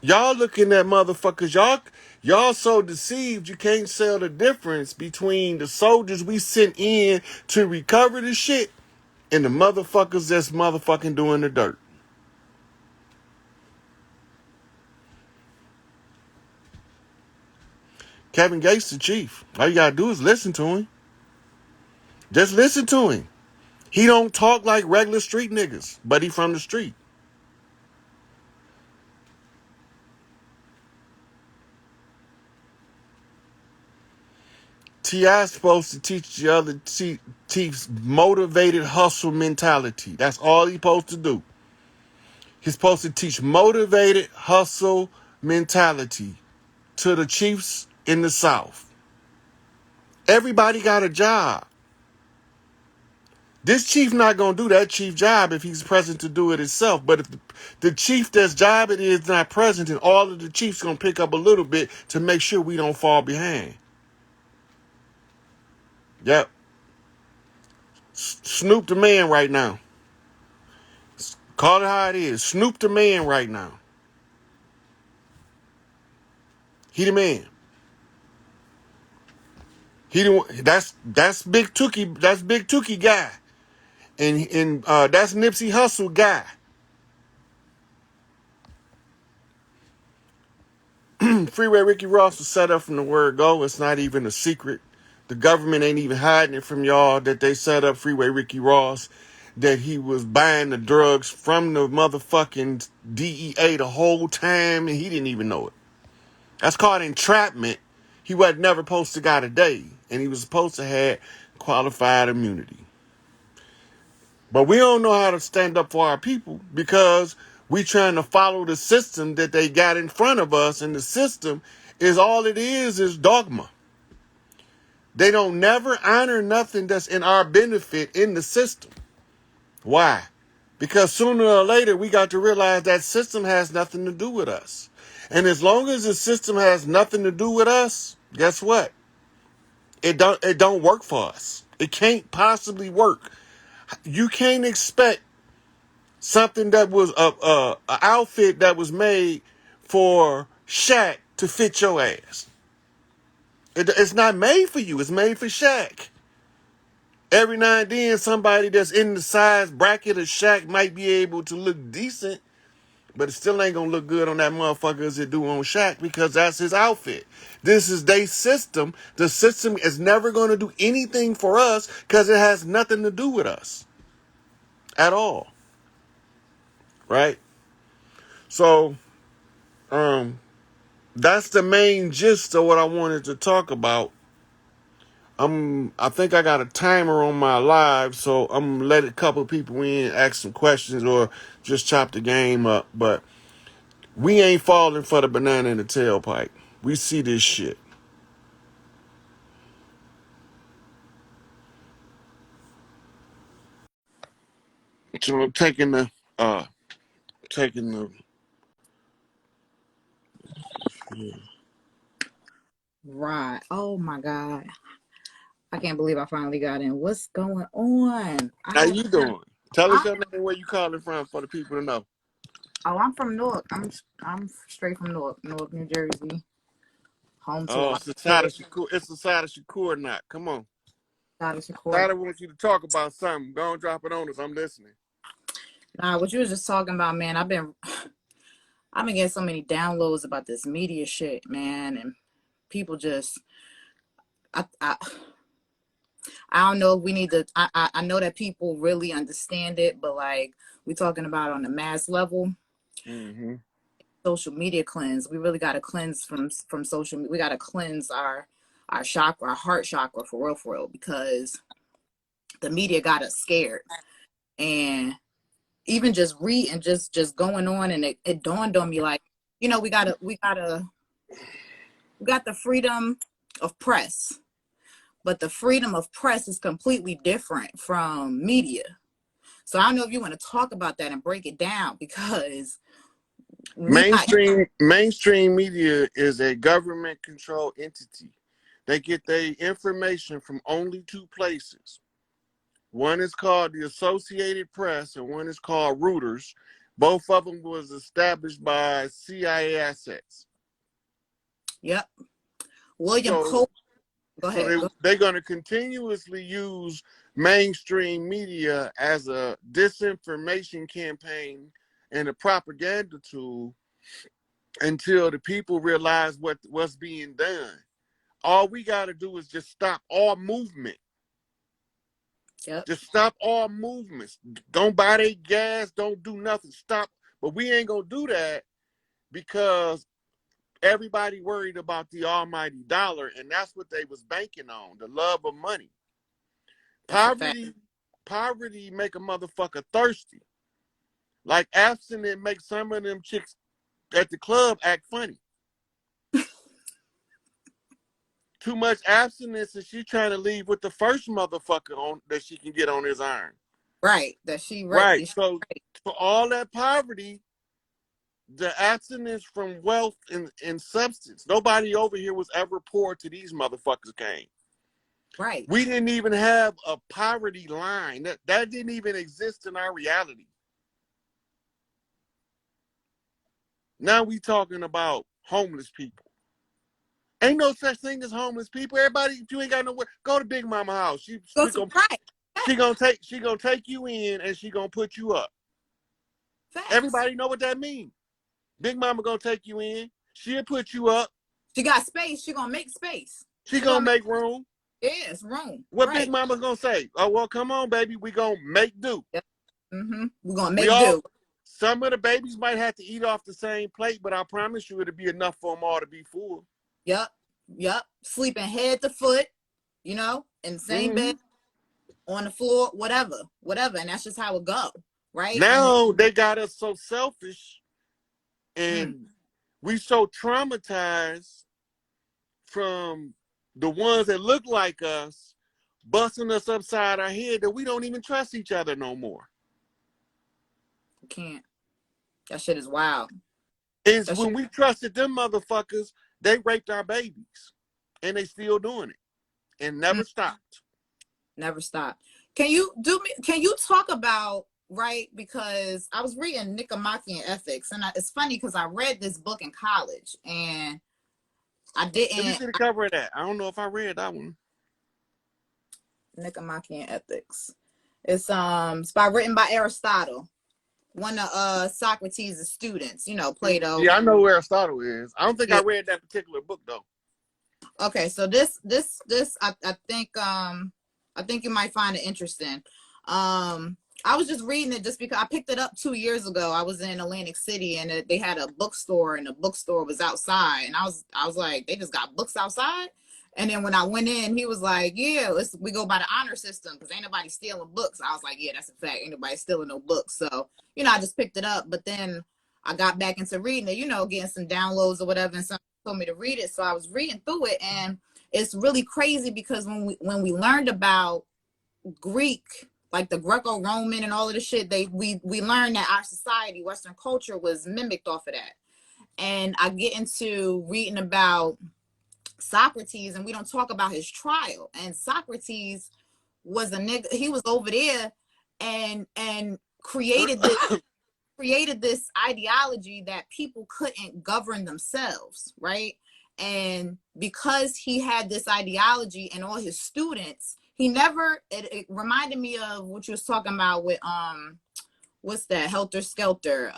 Y'all looking at motherfuckers, y'all so deceived you can't tell the difference between the soldiers we sent in to recover the shit and the motherfuckers that's motherfucking doing the dirt. Kevin Gates the chief. All you gotta do is listen to him. Just listen to him. He don't talk like regular street niggas, but he from the street. T.I. supposed to teach the other chiefs motivated hustle mentality. That's all he's supposed to do. He's supposed to teach motivated hustle mentality to the chiefs in the South. Everybody got a job. This chief not going to do that chief job if he's present to do it himself. But if the chief that's job it is not present, and all of the chiefs going to pick up a little bit to make sure we don't fall behind. Yep. Snoop the man right now. Call it how it is. Snoop the man right now. He the man. That's Big Tookie. That's Big Tookie guy. And that's Nipsey Hussle guy. Freeway Ricky Ross was set up from the word go. It's not even a secret. The government ain't even hiding it from y'all that they set up Freeway Ricky Ross, that he was buying the drugs from the motherfucking DEA the whole time and he didn't even know it. That's called entrapment. He wasn't never supposed to got a day, and he was supposed to have qualified immunity. But we don't know how to stand up for our people because we trying to follow the system that they got in front of us, and the system is all it is dogma. They don't never honor nothing that's in our benefit in the system. Why? Because sooner or later we got to realize that system has nothing to do with us. And as long as the system has nothing to do with us, guess what? It don't work for us. It can't possibly work. You can't expect something that was a outfit that was made for Shaq to fit your ass. It's not made for you. It's made for Shaq. Every now and then, somebody that's in the size bracket of Shaq might be able to look decent, but it still ain't gonna look good on that motherfucker as it do on Shaq because that's his outfit. This is their system. The system is never gonna do anything for us because it has nothing to do with us at all. Right? So, that's the main gist of what I wanted to talk about. I think I got a timer on my live, so I'm gonna let a couple people in, ask some questions, or just chop the game up. But we ain't falling for the banana in the tailpipe. We see this shit. So I'm taking the
Right. Oh my God. I can't believe I finally got in. What's going on?
How you doing? Tell us your name, where you calling from for the people to know.
Oh, I'm from Newark. I'm straight from Newark, New Jersey. Home to a lot
It's the
of
side of
kids.
Shakur. It's the side of Shakur knot. Come on.
Side of Shakur.
Side wants you to talk about something. Go and drop it on us. I'm listening.
Nah, what you was just talking about, man. I've been getting so many downloads about this media shit, man, and people just I don't know if we need to. I know that people really understand it, but like we talking about on the mass level.
Mm-hmm.
Social media cleanse. We really got to cleanse from social media. We got to cleanse our chakra, our heart chakra for real, because the media got us scared. And even just reading, just going on, and it dawned on me like, we got the freedom of press, but the freedom of press is completely different from media. So I don't know if you want to talk about that and break it down, because
mainstream media is a government controlled entity. They get their information from only two places. One is called the Associated Press and one is called Reuters. Both of them was established by CIA assets.
Yep. William Cole. Go ahead.
They're going to continuously use mainstream media as a disinformation campaign and a propaganda tool until the people realize what's being done. All we got to do is just stop all movement.
Yep.
Just stop all movements. Don't buy their gas. Don't do nothing. Stop. But we ain't going to do that because everybody worried about the almighty dollar, and that's what they was banking on, the love of money. Poverty make a motherfucker thirsty. Like abstinence makes some of them chicks at the club act funny. Too much abstinence, and she trying to leave with the first motherfucker on that she can get on his iron.
Right. Right.
So for all that poverty, the abstinence from wealth and substance. Nobody over here was ever poor till these motherfuckers came.
Right.
We didn't even have a poverty line. That didn't even exist in our reality. Now we talking about homeless people. Ain't no such thing as homeless people. Everybody, if you ain't got nowhere, go to Big Mama house. She gonna take you in and she gonna put you up.
Facts.
Everybody know what that means. Big Mama gonna take you in. She'll put you up.
She got space. She gonna make space.
She gonna make room.
Yes, room.
What Big Mama's gonna say? Oh, well, come on, baby. We gonna make do.
Yep. Mm-hmm. We're gonna make do.
Some of the babies might have to eat off the same plate, but I promise you it'll be enough for them all to be full.
Yep. Sleeping head to foot, in the same bed, on the floor, whatever. And that's just how it go, right?
Now they got us so selfish and we so traumatized from the ones that look like us busting us upside our head that we don't even trust each other no more.
You can't. That shit is wild.
It's when we trusted them motherfuckers, they raped our babies. And they still doing it. And never stopped.
Never stopped. Can you talk about right? Because I was reading Nicomachean Ethics, and it's funny because I read this book in college, and I
Let me
didn't.
see the cover of that. I don't know if I read that one.
Nicomachean Ethics. It's written by Aristotle, one of Socrates' students. You know, Plato.
Yeah, I know where Aristotle is. I don't think
Yeah.
I read that particular book though.
Okay, so this I think you might find it interesting. I was just reading it just because I picked it up 2 years ago. I was in Atlantic City and they had a bookstore and the bookstore was outside, and I was like, they just got books outside. And then when I went in, he was like, yeah, we go by the honor system because ain't nobody stealing books. I was like, yeah, that's a fact. Ain't nobody stealing no books. So, I just picked it up, but then I got back into reading it, getting some downloads or whatever, and some told me to read it. So I was reading through it, and it's really crazy because when we learned about Greek, like the Greco-Roman and all of the shit, we learned that our society, Western culture, was mimicked off of that. And I get into reading about Socrates, and we don't talk about his trial. And Socrates was a nigga. He was over there and created this ideology that people couldn't govern themselves, right? And because he had this ideology and all his students, it reminded me of what you was talking about with what's that, Helter Skelter,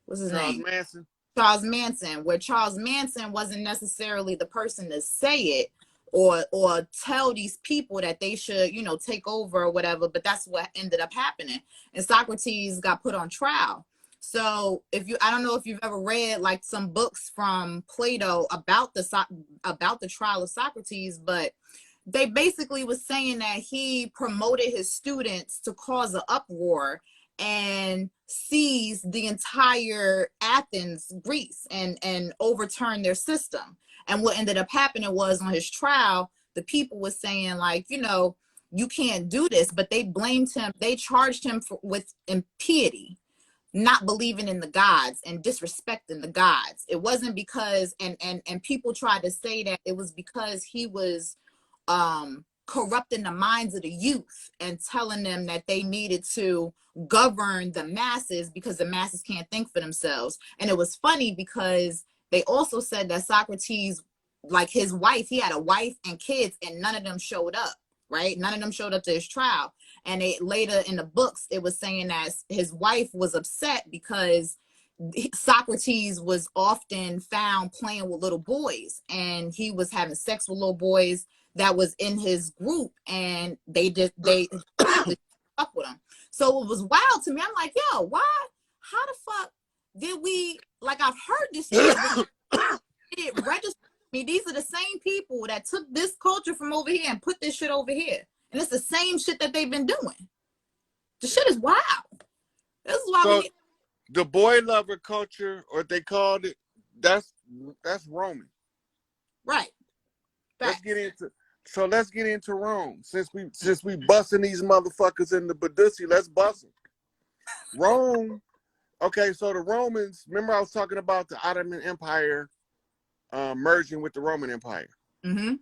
what's his
Charles
name?
Manson.
Charles Manson, where Charles Manson wasn't necessarily the person to say it or tell these people that they should, take over or whatever, but that's what ended up happening. And Socrates got put on trial. So I don't know if you've ever read like some books from Plato about the trial of Socrates, but they basically was saying that he promoted his students to cause an uproar and seize the entire Athens, Greece, and overturn their system. And what ended up happening was on his trial, the people was saying like, you can't do this, but they blamed him. They charged him with impiety, not believing in the gods and disrespecting the gods. It wasn't because, and people tried to say that it was because he was corrupting the minds of the youth and telling them that they needed to govern the masses because the masses can't think for themselves. And it was funny because they also said that Socrates, like his wife, he had a wife and kids, and none of them showed up, right? None of them showed up to his trial. And later in the books, it was saying that his wife was upset because Socrates was often found playing with little boys, and he was having sex with little boys that was in his group, and they fuck with him. So it was wild to me. I'm like, yo, why? How the fuck did we, like, I've heard this shit, but it registered me. These are the same people that took this culture from over here and put this shit over here. And it's the same shit that they've been doing. The shit is wild. This is why
the boy lover culture, or they called it, that's Roman.
Right.
Let's get into Rome. Since we busting these motherfuckers in the Badussi, let's bust them. Rome. Okay, so the Romans. Remember, I was talking about the Ottoman Empire merging with the Roman Empire.
Mm-hmm.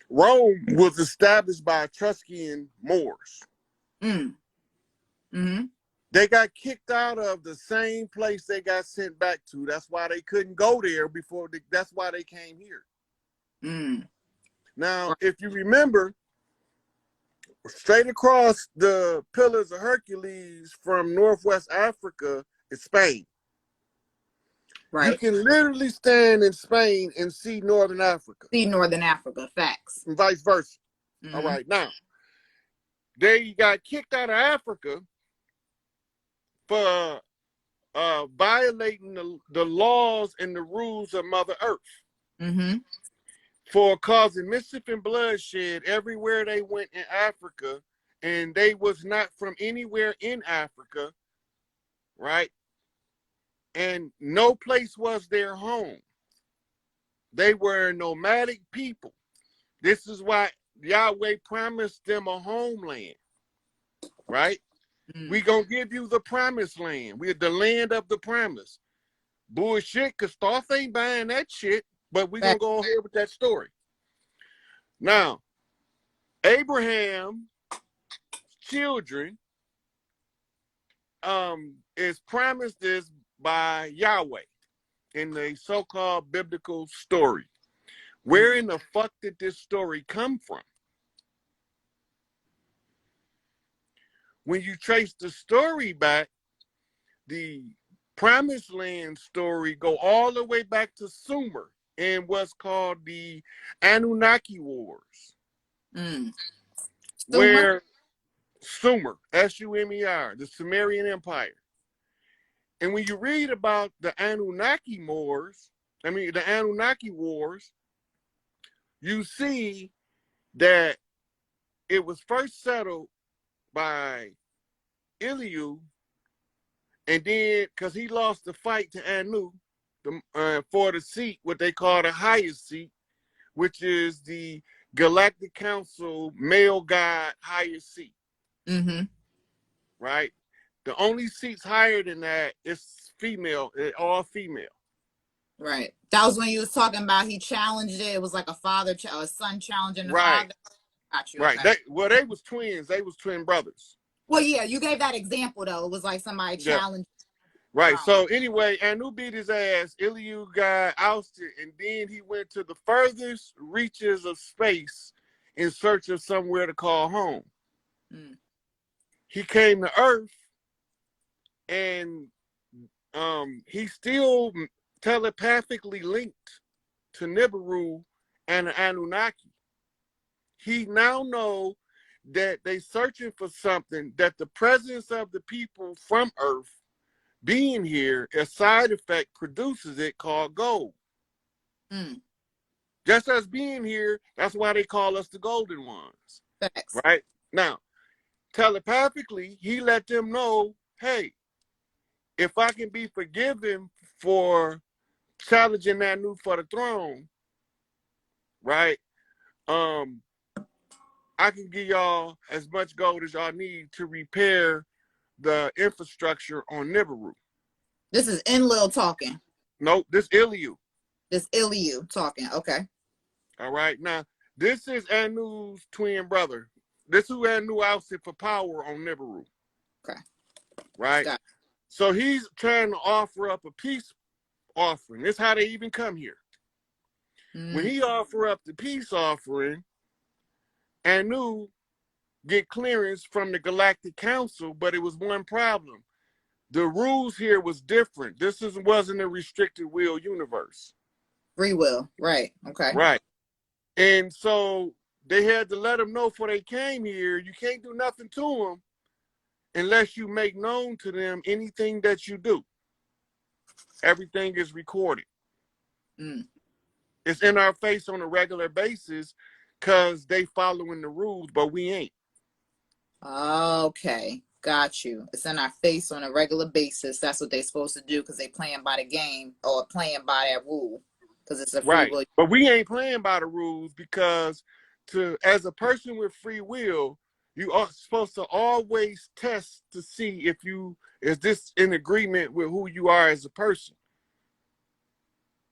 Rome was established by Etruscan Moors.
Mm-hmm.
They got kicked out of the same place they got sent back to. That's why they couldn't go there before. That's why they came here.
Mm.
Now, if you remember, straight across the Pillars of Hercules from Northwest Africa is Spain.
Right.
You can literally stand in Spain and see Northern Africa.
See Northern Africa, facts.
And vice versa.
Mm-hmm.
All right, now, they got kicked out of Africa for violating the laws and the rules of Mother Earth.
Mm-hmm.
For causing mischief and bloodshed everywhere they went in Africa, and they was not from anywhere in Africa, right? And no place was their home. They were nomadic people. This is why Yahweh promised them a homeland, right? We gonna give you the promised land. We're the land of the promise. Bullshit, because Thoth ain't buying that shit, but we gonna go ahead with that story. Now, Abraham's children is promised this by Yahweh in the so-called biblical story. Where in the fuck did this story come from? When you trace the story back, the Promised Land story go all the way back to Sumer in what's called the Anunnaki Wars.
Sumer?
Where Sumer, S-U-M-E-R, the Sumerian Empire. And when you read about the Anunnaki Wars, you see that it was first settled by Eliu, and then because he lost the fight to Anu for the seat, what they call the highest seat, which is the Galactic Council male god highest seat.
Mm-hmm.
Right? The only seats higher than that is female, all female.
Right. That was when you was talking about he challenged it. It was like a son challenging the father. Got you.
Right.
Okay.
They was twins. They was twin brothers.
Well, yeah, you gave that example though. It was like somebody challenged.
Right. So anyway, Anu beat his ass. Eliu got ousted, and then he went to the furthest reaches of space in search of somewhere to call home. He came to Earth, and he still telepathically linked to Nibiru and the Anunnaki. He now know that they searching for something, that the presence of the people from Earth being here, a side effect produces it called gold. Just as being here, that's why they call us the golden ones.
Thanks.
Right? Now, telepathically, he let them know, hey, if I can be forgiven for challenging Anu for the throne, right? I can give y'all as much gold as y'all need to repair the infrastructure on Nibiru.
This is Enlil talking.
Nope, this Eliu.
This Eliu talking. Okay.
All right. Now, this is Anu's twin brother. This is who Anu ousted for power on Nibiru.
Okay.
Right? So he's trying to offer up a peace offering. This is how they even come here. When he offer up the peace offering, Anu get clearance from the Galactic Council, but it was one problem. The rules here was different. This wasn't a restricted will universe.
Free will, right? Okay.
Right. And so they had to let them know before they came here, you can't do nothing to them unless you make known to them anything that you do. Everything is recorded. It's in our face on a regular basis because they following the rules, but we ain't.
Okay. Got you. It's in our face on a regular basis. That's what they're supposed to do because they playing by the game or playing by that rule because it's a free will.
But we ain't playing by the rules because as a person with free will, you are supposed to always test to see if is this in agreement with who you are as a person.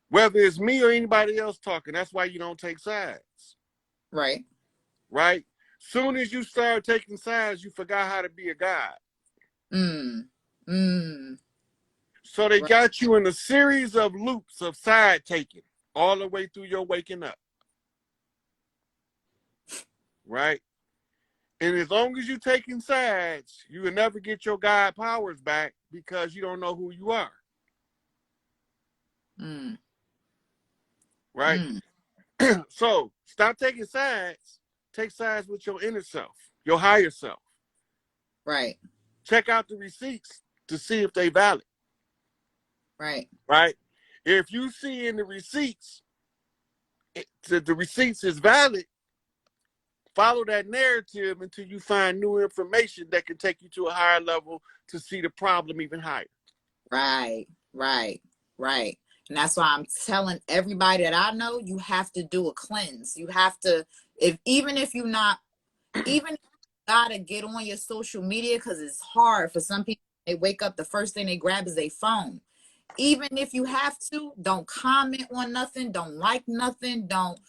Whether it's me or anybody else talking, that's why you don't take sides.
Right.
Right? Soon as you start taking sides, you forgot how to be a god. So they got you in a series of loops of side taking all the way through your waking up. Right? And as long as you're taking sides, you will never get your God powers back because you don't know who you are. Right? So stop taking sides. Take sides with your inner self, your higher self.
Right.
Check out the receipts to see if they valid.
Right.
Right? If you see in the receipts that the receipts is valid, follow that narrative until you find new information that can take you to a higher level to see the problem even higher.
Right. And that's why I'm telling everybody that I know, you have to do a cleanse. You have to, even if you gotta get on your social media because it's hard for some people. They wake up, the first thing they grab is their phone. Even if you have to, don't comment on nothing, don't like nothing, don't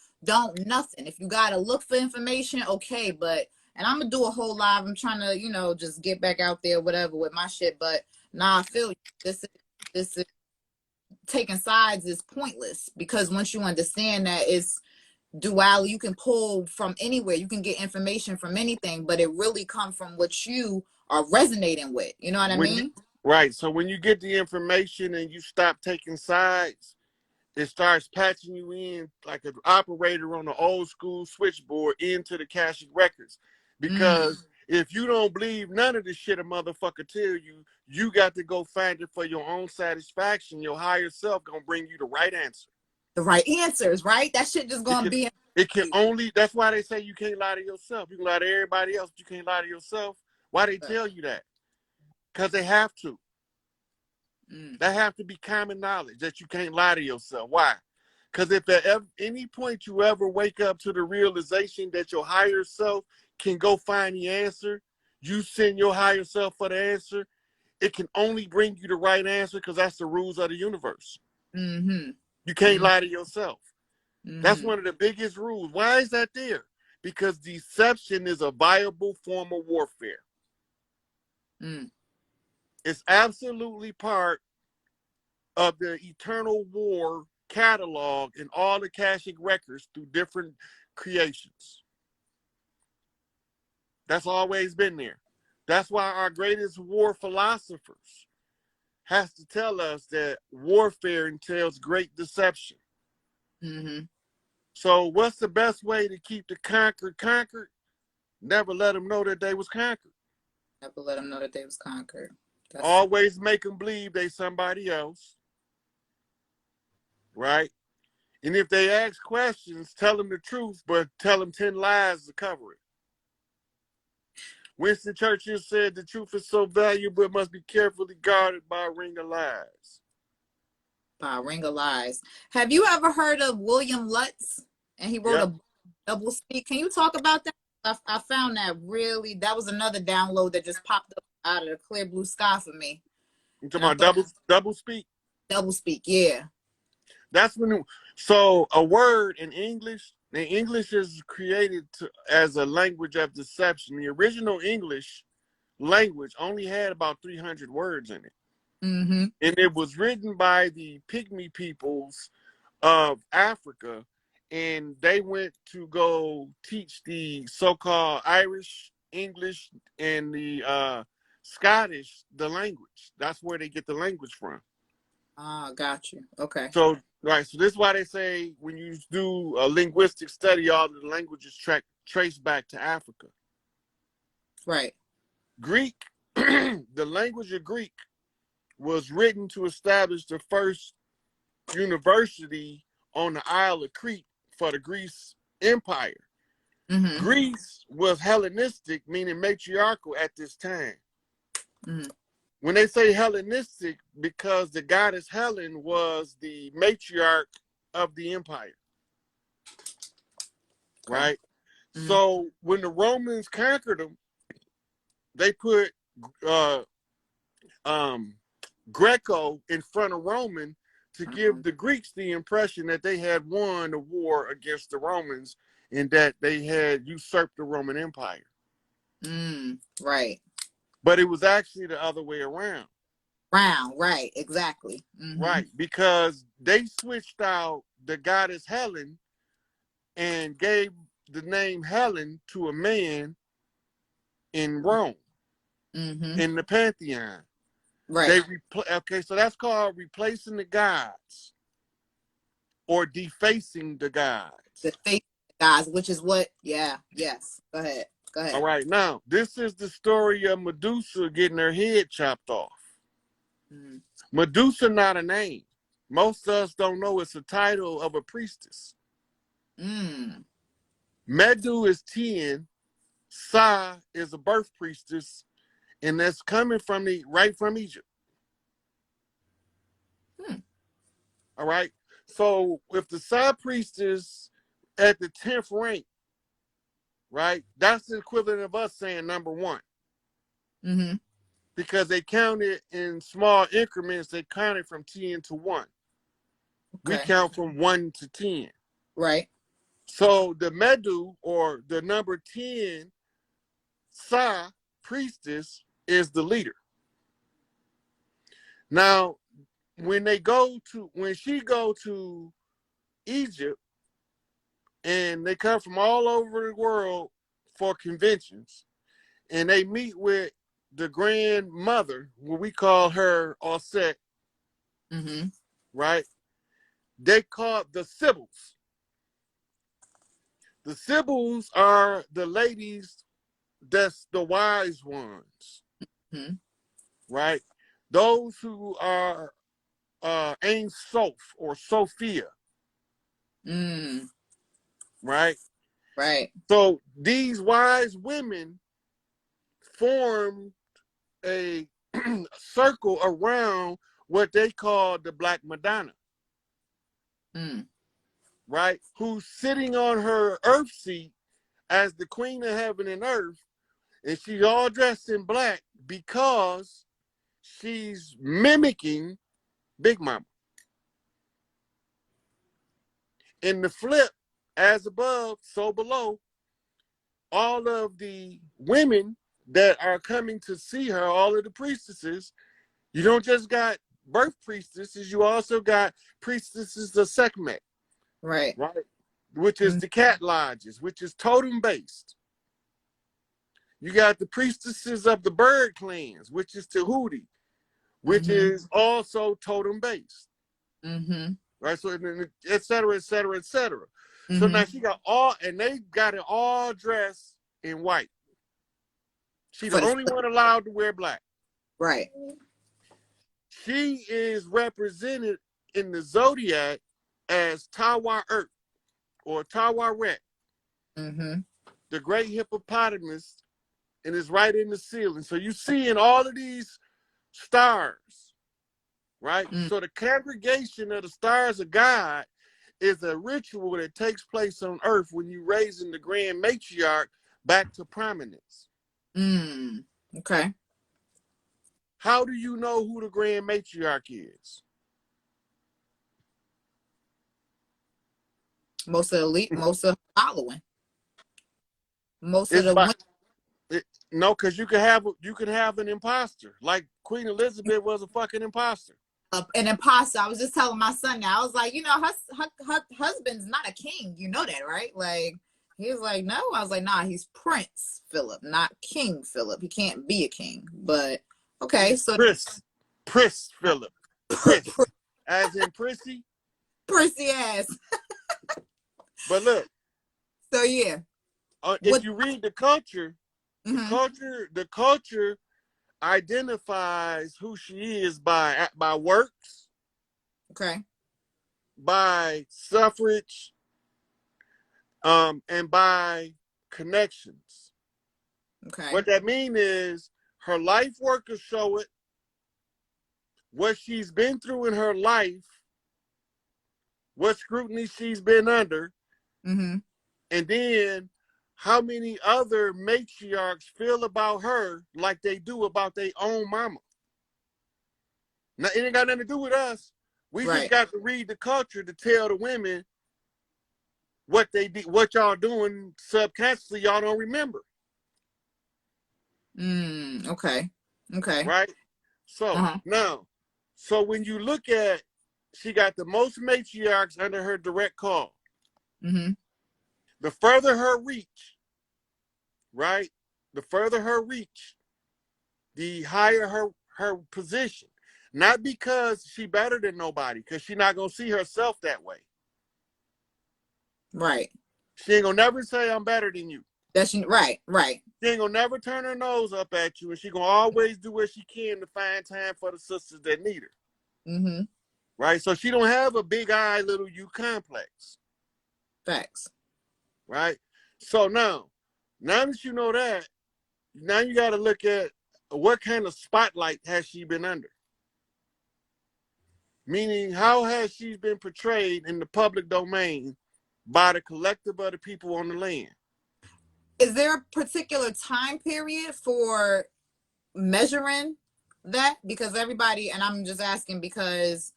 nothing. If you gotta look for information, okay, but And I'm gonna do a whole live. I'm trying to, just get back out there, whatever, with my shit. But nah, I feel you. This is taking sides is pointless, because once you understand that it's duality, you can pull from anywhere. You can get information from anything, but it really comes from what you are resonating with. You know what I
When you,
mean?
right. So when you get the information and you stop taking sides, it starts patching you in like an operator on the old school switchboard into the Akashic records.
Mm,
Because if you don't believe none of the shit a motherfucker tell you, you got to go find it for your own satisfaction. Your higher self gonna bring you the right answer.
the right answers, right? That shit just
It
gonna
can,
be in
it can
you.
only. That's why they say you can't lie to yourself. You can lie to everybody else, but you can't lie to yourself. Why they tell you that? Because they have to.
Mm,
That have to be common knowledge that you can't lie to yourself. Why? Because if at any point you ever wake up to the realization that your higher self can go find the answer, you send your higher self for the answer, it can only bring you the right answer, because that's the rules of the universe.
mm-hmm.
You can't
Mm-hmm.
lie to yourself. That's
Mm-hmm.
one of the biggest rules. Why is that there? Because deception is a viable form of warfare.
Mm.
It's absolutely part of the Eternal War catalog and all the Akashic records through different creations. That's always been there. That's why our greatest war philosophers has to tell us that warfare entails great deception.
Mm-hmm.
So what's the best way to keep the conquered conquered? Never let them know that they was conquered.
Never let them know that they was conquered. That's true.
Always make them believe they somebody else, right? And if they ask questions, tell them the truth, but tell them 10 lies to cover it. Winston Churchill said the truth is so valuable it must be carefully guarded by a ring of lies.
By a ring of lies. Have you ever heard of William Lutz? And he wrote
Yep.
a double speak. Can you talk about that? I found that was another download that just popped up out of the clear blue sky for me.
You
And
talking
I
about
thought
double speak?
double speak, yeah.
That's when. So a word in English, the English is created as a language of deception. The original English language only had about 300 words in it.
Mm-hmm.
And it was written by the Pygmy peoples of Africa, and they went to go teach the so-called Irish, English, and the Scottish the language. That's where they get the language from.
Ah, got you. Okay.
So, right. So this is why they say when you do a linguistic study, all the languages trace back to Africa.
Right.
Greek, the language of Greek was written to establish the first university on the Isle of Crete for the Greece Empire.
Mm-hmm.
Greece was Hellenistic, meaning matriarchal at this time.
Mm-hmm.
When they say Hellenistic, because the goddess Helen was the matriarch of the empire,
Okay.
right?
Mm-hmm.
So when the Romans conquered them, they put uh, Greco in front of Roman to give the Greeks the impression that they had won the war against the Romans and that they had usurped the Roman Empire.
Right.
But it was actually the other way around.
Round. Right. Exactly. Mm-hmm.
Right. Because they switched out the goddess Helen and gave the name Helen to a man in Rome,
Mm-hmm.
in the Pantheon.
Right.
Okay, so that's called replacing the gods or defacing the
The
gods.
fake guys, which is what, yeah, yes. Go ahead. Go
All
ahead.
right, now this is the story of Medusa getting her head chopped off.
Mm-hmm.
Medusa not a name. Most of us don't know it's a title of a priestess.
Mm.
Medu is 10, Sa is a birth priestess, and that's coming from right from Egypt.
Hmm.
All right. So if the Sa priestess at the 10th rank, right, that's the equivalent of us saying number one.
Mm-hmm.
Because they counted in small increments, they counted from 10 to 1. We
Okay.
count from 1 to 10.
Right.
So the Medu, or the number 10, Sa, priestess, is the leader. Now, when she go to Egypt, and they come from all over the world for conventions, and they meet with the grandmother, what we call her Osset,
Mm-hmm.
right? They call the Sibyls. The Sibyls are the ladies that's the wise ones,
Mm-hmm.
right? Those who are Ein Sof or Sophia,
Mm.
right?
Right.
So these wise women formed a circle around what they call the Black Madonna,
Mm.
right? Who's sitting on her earth seat as the queen of heaven and earth, and she's all dressed in black because she's mimicking Big Mama. In the flip, as above, so below, all of the women that are coming to see her, all of the priestesses, you don't just got birth priestesses, you also got priestesses of Sekhmet,
Right.
right? Which is
Mm-hmm.
the cat lodges, which is totem based. You got the priestesses of the bird clans, which is Tahuti, which
Mm-hmm.
is also totem based,
Mm-hmm.
right? So, et cetera, et cetera, et cetera. So
Mm-hmm.
now she got all, and they got it all dressed in white. She's
For
the
the
only one allowed to wear black.
right.
She is represented in the zodiac as Tawa Earth or Tawa Ret,
Mm-hmm.
the great hippopotamus, and it's right in the ceiling. So you see in all of these stars, right?
Mm.
So the congregation of the stars of God is a ritual that takes place on earth when you raising the grand matriarch back to prominence.
Mm. Okay.
How do you know who the grand matriarch is?
Most of the elite, most of the following, most of
It's
the
by
women.
no, because you can have an imposter. Like Queen Elizabeth was a fucking imposter.
An imposter. I was just telling my son now. I was like, her husband's not a king. You know that, right? Like, he was like, no. I was like, nah, he's Prince Philip, not King Philip. He can't be a king. But okay,
He's
so
Pris Philip, Pris, as in prissy.
prissy ass.
But look,
So yeah,
if
what?
you read the culture,
Mm-hmm.
the culture identifies who she is by works,
Okay.
by suffrage, and by connections.
Okay.
What that means is her life work will show it, what she's been through in her life, what scrutiny she's been under,
Mm-hmm.
and then how many other matriarchs feel about her like they do about their own mama. Now, it ain't got nothing to do with us. We just
Right.
got to read the culture to tell the women what they did, what y'all doing subconsciously. Y'all don't remember,
Okay. Okay.
right? So
Uh-huh.
now, so when you look at, she got the most matriarchs under her direct call.
Mm-hmm.
The further her reach, right? The further her reach, the higher her position. Not because she better than nobody, because she not gonna see herself that way.
Right.
She ain't gonna never say I'm better than you.
That's right. Right.
She ain't gonna never turn her nose up at you, and she gonna always do what she can to find time for the sisters that need her.
Mm-hmm.
Right? So she don't have a big eye, little you complex.
Facts.
Right? So now that you know that, now you got to look at what kind of spotlight has she been under. Meaning, how has she been portrayed in the public domain by the collective of the people on the land?
Is there a particular time period for measuring that? Because everybody, and I'm just asking because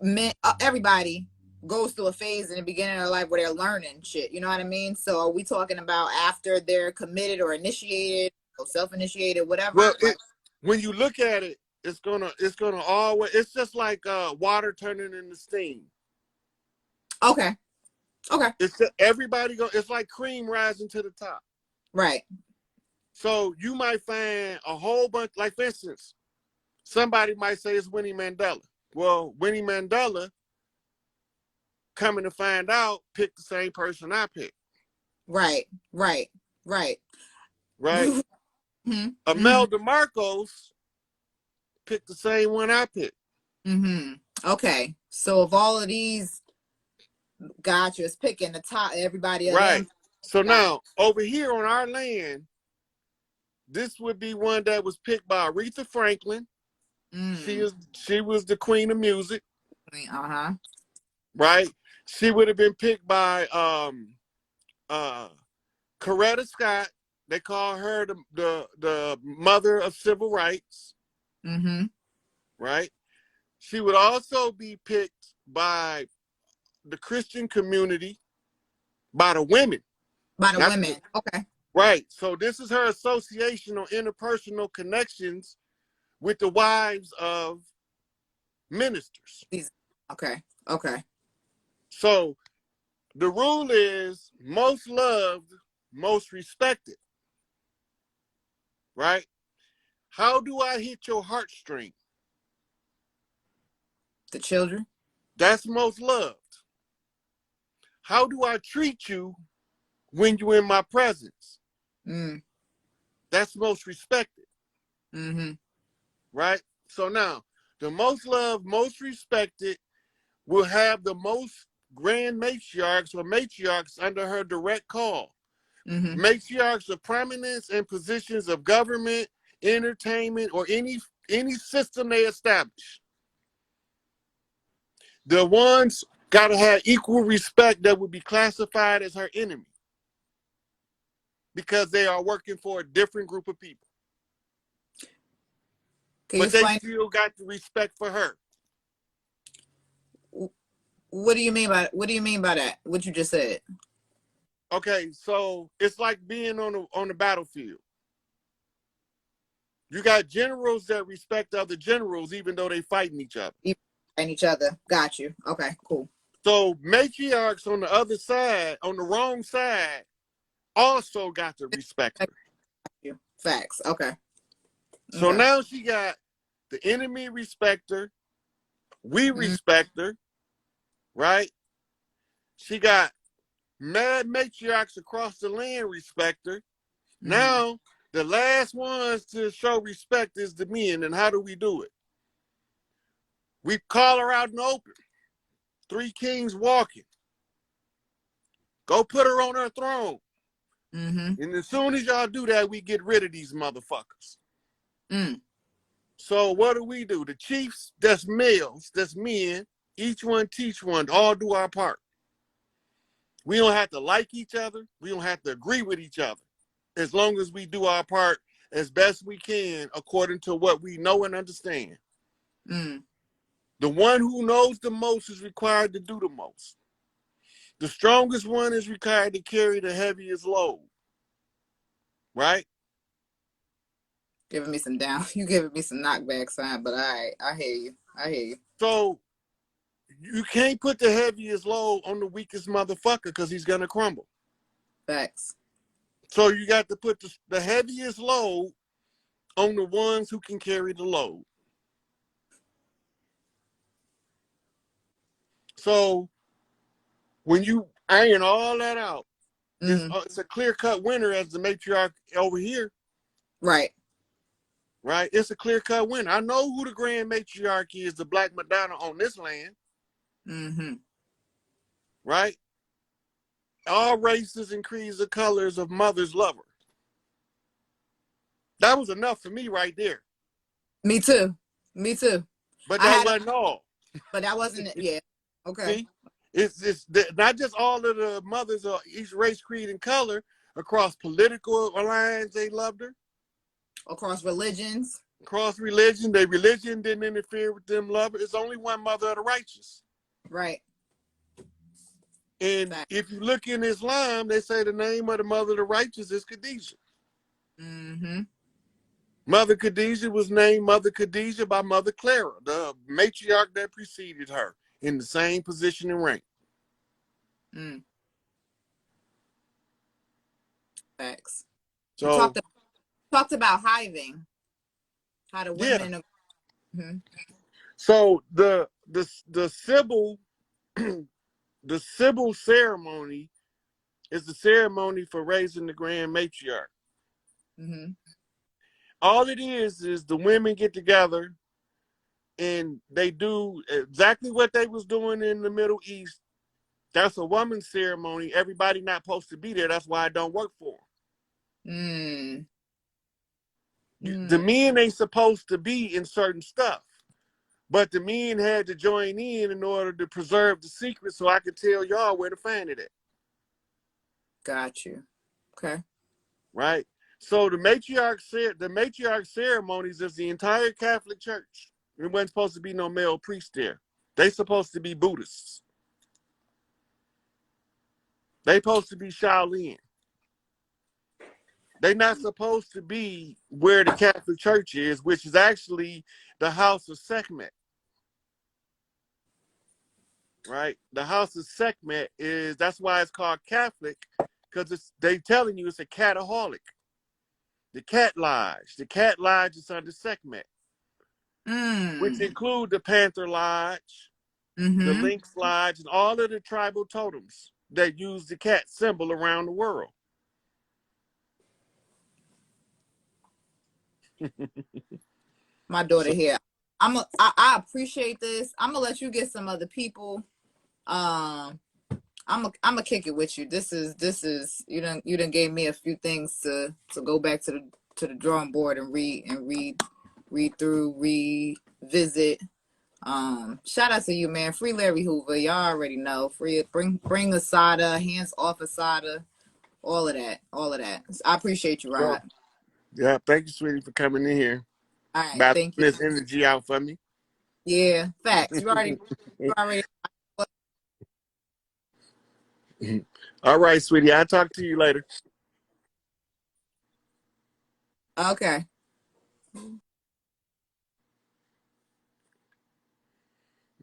men, everybody, goes through a phase in the beginning of their life where they're learning shit. You know what I mean? So are we talking about after they're committed or initiated or self-initiated, whatever?
Well,
Like,
when you look at it, it's gonna always. It's just like water turning into steam.
okay. Okay.
It's just, everybody go. It's like cream rising to the top.
Right.
So you might find a whole bunch. Like for instance, somebody might say it's Winnie Mandela. Well, Winnie Mandela, coming to find out, picked the same person I picked.
Right. Right. Right.
Right.
Mm-hmm.
Imelda Marcos picked the same one I picked.
Mm-hmm. Okay. So if all of these gotcha is picking the top, everybody of
Right.
them.
So
Gotcha.
now over here on our land, this would be one that was picked by Aretha Franklin. She was the queen of music.
Uh-huh.
Right. She would have been picked by Coretta Scott. They call her the mother of civil rights.
Mm-hmm.
Right. She would also be picked by the Christian community, by the women.
By the women. Okay.
Right. So this is her association or interpersonal connections with the wives of ministers.
Okay. Okay.
So the rule is most loved, most respected. Right? How do I hit your heartstring?
The children.
That's most loved. How do I treat you when you're in my presence? That's most respected.
Mm-hmm.
Right? So now, the most loved, most respected will have the most grand matriarchs or matriarchs under her direct call.
Mm-hmm.
Matriarchs of prominence and positions of government, entertainment, or any system they establish. The ones got to have equal respect that would be classified as her enemy because they are working for a different group of people. But they still got the respect for her.
What do you mean by that? What you just said?
Okay, so it's like being on the battlefield. You got generals that respect other generals, even though they fighting each other.
And each other. Got you. Okay, cool.
So matriarchs on the other side, on the wrong side, also got to respect her.
Facts. Okay.
So now she got the enemy respect her. We respect her. Right? She got mad matriarchs across the land respect her. Now, the last ones to show respect is the men. And how do we do it? We call her out in the open. 3 kings walking. Go put her on her throne. And as soon as y'all do that, we get rid of these motherfuckers. So what do? The chiefs, that's males, that's men. Each one teach one, all do our part. We don't have to like each other. We don't have to agree with each other. As long as we do our part as best we can according to what we know and understand. The one who knows the most is required to do the most. The strongest one is required to carry the heaviest load. Right?
Giving me some down. You giving me some knockback sign, but I hear you.
So you can't put the heaviest load on the weakest motherfucker because he's gonna crumble.
Facts.
So you got to put the heaviest load on the ones who can carry the load. So when you iron all that out, it's a clear-cut winner as the matriarch over here.
Right.
Right? It's a clear-cut winner. I know who the grand matriarch is, the Black Madonna on this land. Right? All races and creeds and colors of mothers love her. That was enough for me right there.
Me too.
But that wasn't all.
But that wasn't it. Yeah. Okay.
See? It's not just all of the mothers of each race, creed, and color. Across political lines, they loved her.
Across religions.
Across religion, their religion didn't interfere with them love her. It's only one mother of the righteous.
Right.
And
Fact.
if you look in Islam, they say the name of the mother of the righteous is Khadijah.
Mm-hmm.
Mother Khadijah was named Mother Khadijah by Mother Clara, the matriarch that preceded her, in the same position and rank.
Mm. Facts. You
So
talked about hiving, how the
yeah.
women. Mm-hmm.
So the Sybil the Sybil ceremony is the ceremony for raising the grand matriarch.
Mm-hmm.
All it is the women get together and they do exactly what they was doing in the Middle East. That's a woman's ceremony. Everybody not supposed to be there. That's why I don't work for
Mm.
them. The
Mm.
men ain't supposed to be in certain stuff, but the men had to join in order to preserve the secret, so I could tell y'all where to find it at.
Got you. Okay.
Right. So the matriarch ceremonies is the entire Catholic Church. There wasn't supposed to be no male priest there. They supposed to be Buddhists. They supposed to be Shaolin. They not supposed to be where the Catholic Church is, which is actually the house of Sekhmet. Right? The house of Sekhmet that's why it's called Catholic, because they telling you it's a cataholic. The cat lodge. The cat lodge is under Sekhmet, which
Mm.
include the Panther Lodge, the
Mm-hmm.
Lynx Lodge, and all of the tribal totems that use the cat symbol around the world.
My daughter
So,
here. I appreciate this. I'm gonna let you get some other people. I'm gonna kick it with you. This is you done gave me a few things to go back to the drawing board and read through, revisit. Shout out to you, man. Free Larry Hoover. Y'all already know. Free bring Asada, hands off Asada, all of that. All of that. I appreciate you, Rod.
yeah, thank you, sweetie, for coming in here.
All right,
About
thank you.
this energy out for me.
Yeah, facts. You already
All right, sweetie. I'll talk to you later.
okay.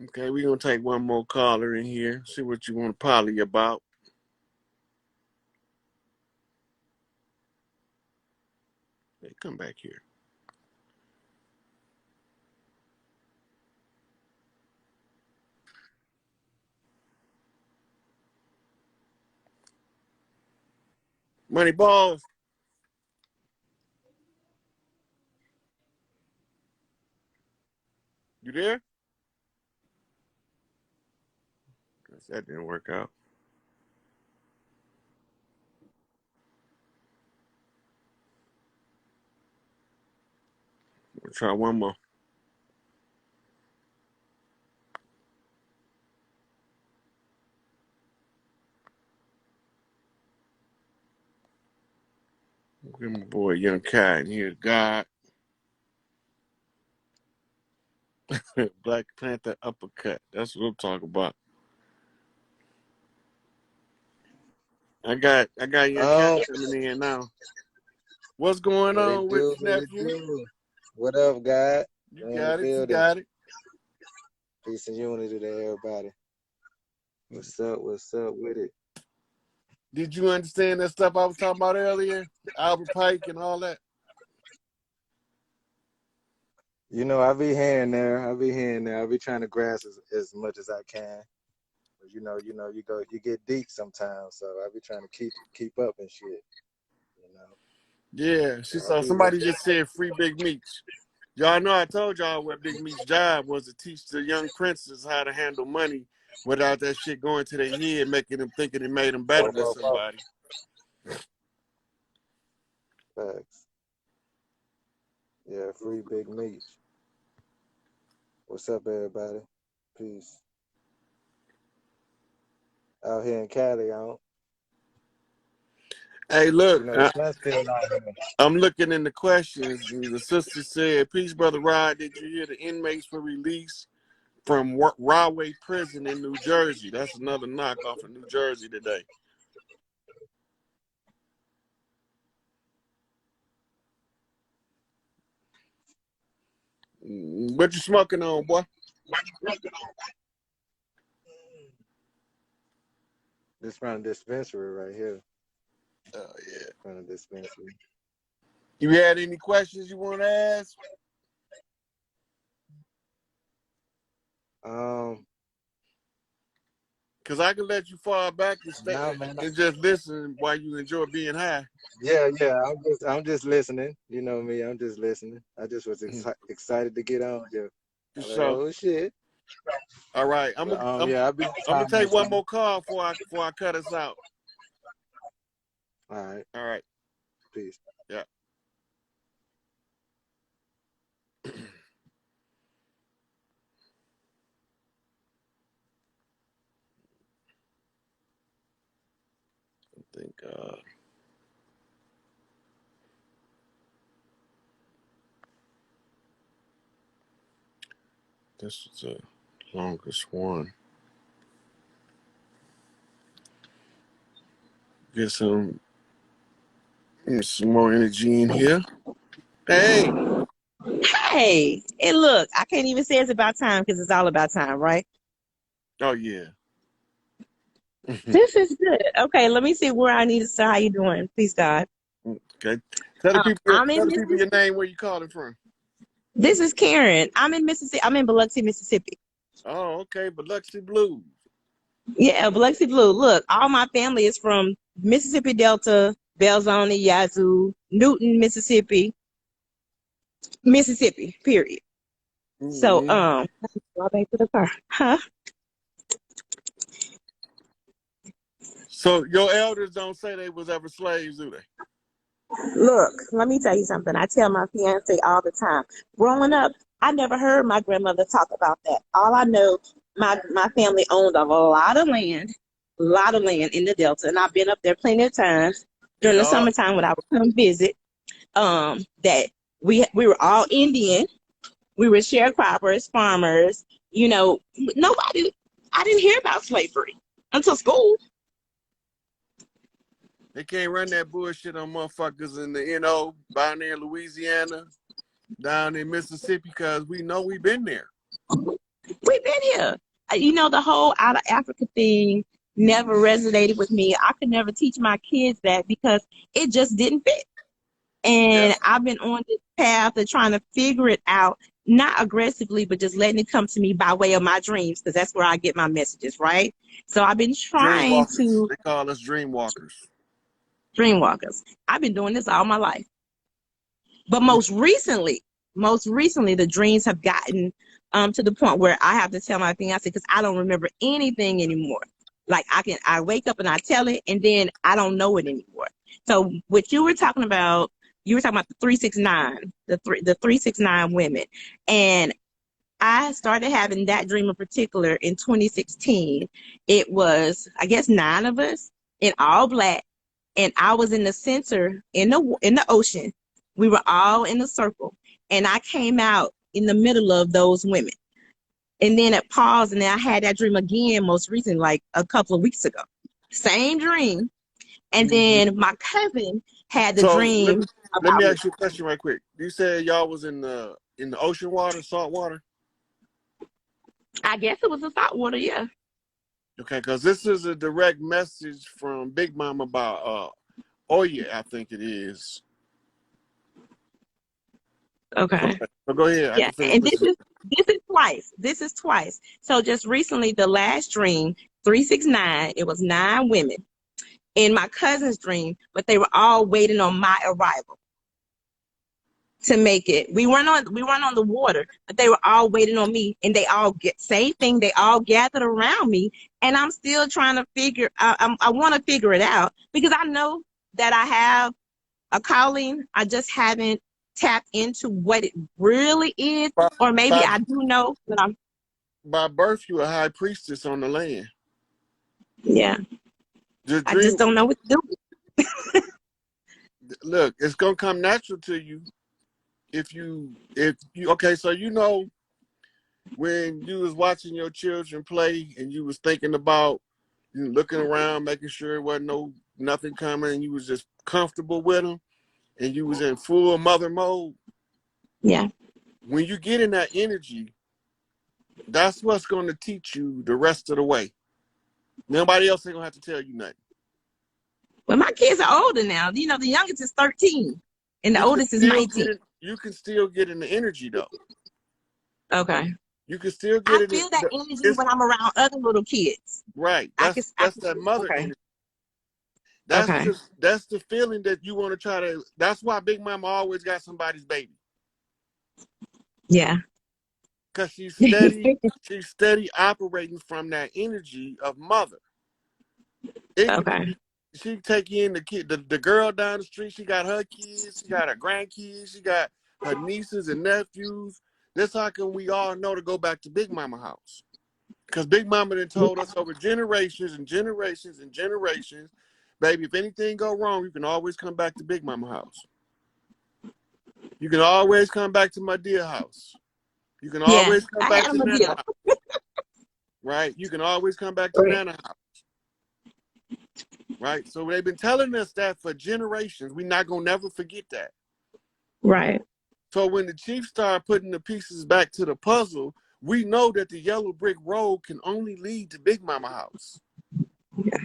Okay, we're gonna take one more caller in here. See what you want to poly about. Hey, come back here. Money balls. You there? Guess that didn't work out. We'll try one more. Give my boy Young Kai in here. God. Black Panther uppercut. That's what I'm talking about. I got Young Kai
Oh,
coming in now. What's going
what it
on with
do?
you,
What it
nephew?
do? What up, God?
You
We in the
got it. You
building.
got it.
Peace and unity to everybody. What's up? What's up with it?
Did you understand that stuff I was talking about earlier? Albert Pike and all that?
You know, I be here and there. I be here and there. I be trying to grasp as much as I can. But you get deep sometimes. So I be trying to keep up and shit. You know.
Yeah.
So
She
I
saw
be
somebody
listening.
just said free Big Meech. Y'all know I told y'all what Big Meech's job was, to teach the young princes how to handle money without that shit going to their head, making them thinking it made them better
Whoa,
than
whoa, whoa.
somebody.
Facts. Yeah, free Big Meech. What's up, everybody? Peace. Out here in Cali,
Hey, look,
the sun's still out here.
I'm looking in the questions. And the sister said, "Peace, brother Rod. Did you hear the inmates were released from Rahway Prison in New Jersey. That's another knockoff in New Jersey today. What you smoking on, boy?
This from the dispensary right here.
Oh yeah.
From the dispensary.
You had any questions you want to ask? Cause I can let you fall back and stay and just listen while you enjoy being high.
Yeah. I'm just listening. You know me. I'm just listening. I just was excited to get on here. Like, oh shit!
All right, I'm gonna take one more call before I cut us out.
All right.
All right.
Peace.
Yeah. I think this is the longest one. Get some more energy in here. Hey.
Hey, and look, I can't even say it's about time because it's all about time, right?
Oh yeah.
This is good. Okay, let me see where I need to start. How you doing? Please, God.
Okay. Tell the people your name, where you calling from.
This is Karen. I'm in Mississippi. I'm in Biloxi, Mississippi.
Oh, okay. Biloxi Blues.
Yeah, Biloxi Blue. Look, all my family is from Mississippi Delta, Belzoni, Yazoo, Newton, Mississippi, period.
Mm-hmm.
So, go back to the car. Huh?
So your elders don't say they was ever slaves, do they?
Look, let me tell you something. I tell my fiance all the time. Growing up, I never heard my grandmother talk about that. All I know, my family owned a lot of land in the Delta, and I've been up there plenty of times during the summertime when I would come visit. That we were all Indian. We were sharecroppers, farmers. You know, I didn't hear about slavery until school.
They can't run that bullshit on motherfuckers in the down there in Louisiana, down in Mississippi, because we know we've been there.
We've been here. You know, the whole out of Africa thing never resonated with me. I could never teach my kids that because it just didn't fit. And I've been on this path of trying to figure it out, not aggressively, but just letting it come to me by way of my dreams, because that's where I get my messages, right? So I've been trying to.
They call us dreamwalkers.
Dreamwalkers. I've been doing this all my life. But most recently, the dreams have gotten to the point where I have to tell my fiance because I don't remember anything anymore. Like I wake up and I tell it, and then I don't know it anymore. So what you were talking about the 369, the 369 women, and I started having that dream in particular in 2016. It was, I guess, 9 of us in all black. And I was in the center in the ocean. We were all in a circle. And I came out in the middle of those women. And then it paused, and then I had that dream again most recently, like a couple of weeks ago. Same dream. And then my cousin had the dream.
Let me ask you a question right quick. You said y'all was in the ocean water, salt water?
I guess it was the salt water, yeah.
Okay, because this is a direct message from Big Mama about Oya, I think it is.
Okay.
So go ahead.
Yeah, and this is twice. So just recently, the last dream, 369, it was 9 women in my cousin's dream, but they were all waiting on my arrival to make it. We weren't on the water, but they were all waiting on me, and they all same thing. They all gathered around me, and I'm still trying to figure. I want to figure it out because I know that I have a calling. I just haven't tapped into what it really is, or maybe I do know, but I'm.
By birth, you're a high priestess on the land.
Yeah. I just don't know what to do.
Look, it's gonna come natural to you if you okay. So when you was watching your children play and you was thinking about you looking around, making sure there wasn't nothing coming, and you was just comfortable with them, and you was in full mother mode.
Yeah.
When you get in that energy, that's what's going to teach you the rest of the way. Nobody else ain't gonna have to tell you nothing.
Well, my kids are older now. You know, the youngest is 13 and the
You can
oldest is
still get
19.
in, you can still get in the energy though.
Okay.
You can still
I
get
feel that energy
it's
when I'm around other little kids.
right.
I
That's
can
that mother
okay.
energy.
Okay.
That's the feeling that you want to try to. That's why Big Mama always got somebody's baby.
Yeah.
Because she's steady operating from that energy of mother. It could
Okay.
be she take in the girl down the street, she got her kids, she got her grandkids, she got her nieces and nephews. That's how come we all know to go back to Big Mama house. Because Big Mama done told us over generations and generations and generations, baby, if anything go wrong, you can always come back to Big Mama house. You can always come back to my dear house. You can
Yeah.
always come
I
back
had
to
them a
Nana
deal.
house. Right? You can always come back to
Right.
Nana house. Right? So they've been telling us that for generations. We're not going to never forget that.
Right.
So when the Chiefs start putting the pieces back to the puzzle, we know that the yellow brick road can only lead to Big Mama house.
Yeah.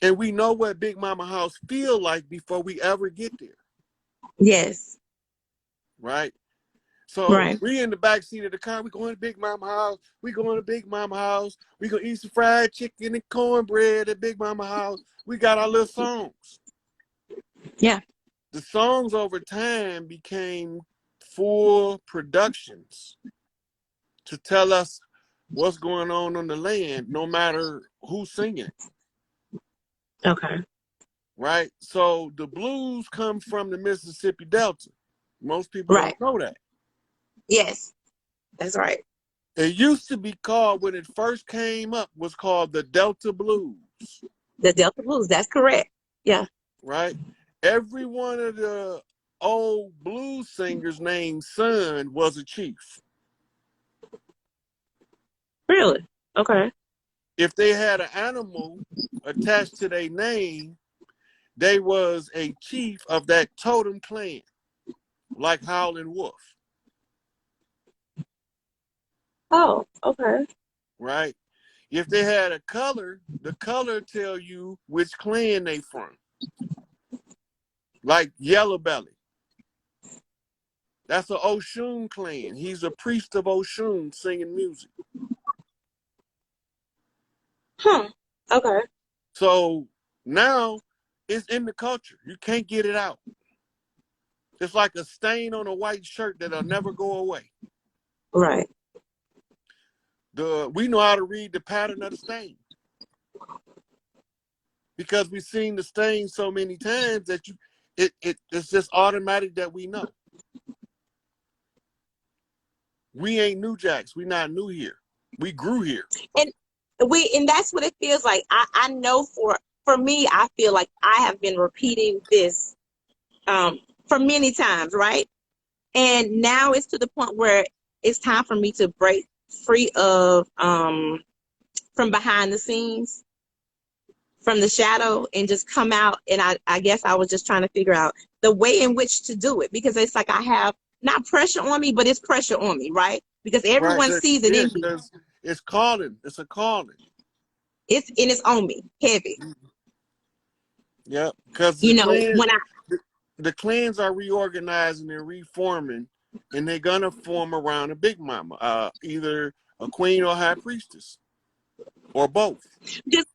And we know what Big Mama house feel like before we ever get there.
Yes.
Right? So
Right.
we in the back seat of the car, we going to Big Mama house, we going to Big Mama house, we gonna eat some fried chicken and cornbread at Big Mama house. We got our little songs.
Yeah.
The songs over time became full productions to tell us what's going on the land, no matter who's singing it.
Okay.
Right? So the blues come from the Mississippi Delta. Most people
Right.
don't know that.
Yes. That's right.
It used to be called, when it first came up, was called the Delta Blues.
The Delta Blues. That's correct. Yeah.
Right? Every one of the old blues singers named Son was a chief.
Really? Okay.
If they had an animal attached to their name, they was a chief of that totem clan, like Howlin' Wolf.
Oh, okay.
Right? If they had a color, the color tell you which clan they from. Like Yellow Belly. That's an Oshun clan. He's a priest of Oshun singing music.
Huh. Okay.
So now it's in the culture. You can't get it out. It's like a stain on a white shirt that'll never go away.
Right.
We know how to read the pattern of the stain. Because we've seen the stain so many times that it's just automatic that we know. We ain't new jacks. We not new here. We grew here.
And that's what it feels like. I know for me, I feel like I have been repeating this for many times, right? And now it's to the point where it's time for me to break free of from behind the scenes, from the shadow, and just come out. And I guess I was just trying to figure out the way in which to do it, because it's like I have not pressure on me, but it's pressure on me, right? Because everyone sees it in me.
It's calling. It's a calling.
It's on me, heavy.
Yeah, because the clans are reorganizing and reforming, and they're gonna form around a Big Mama, either a queen or high priestess, or both.
Just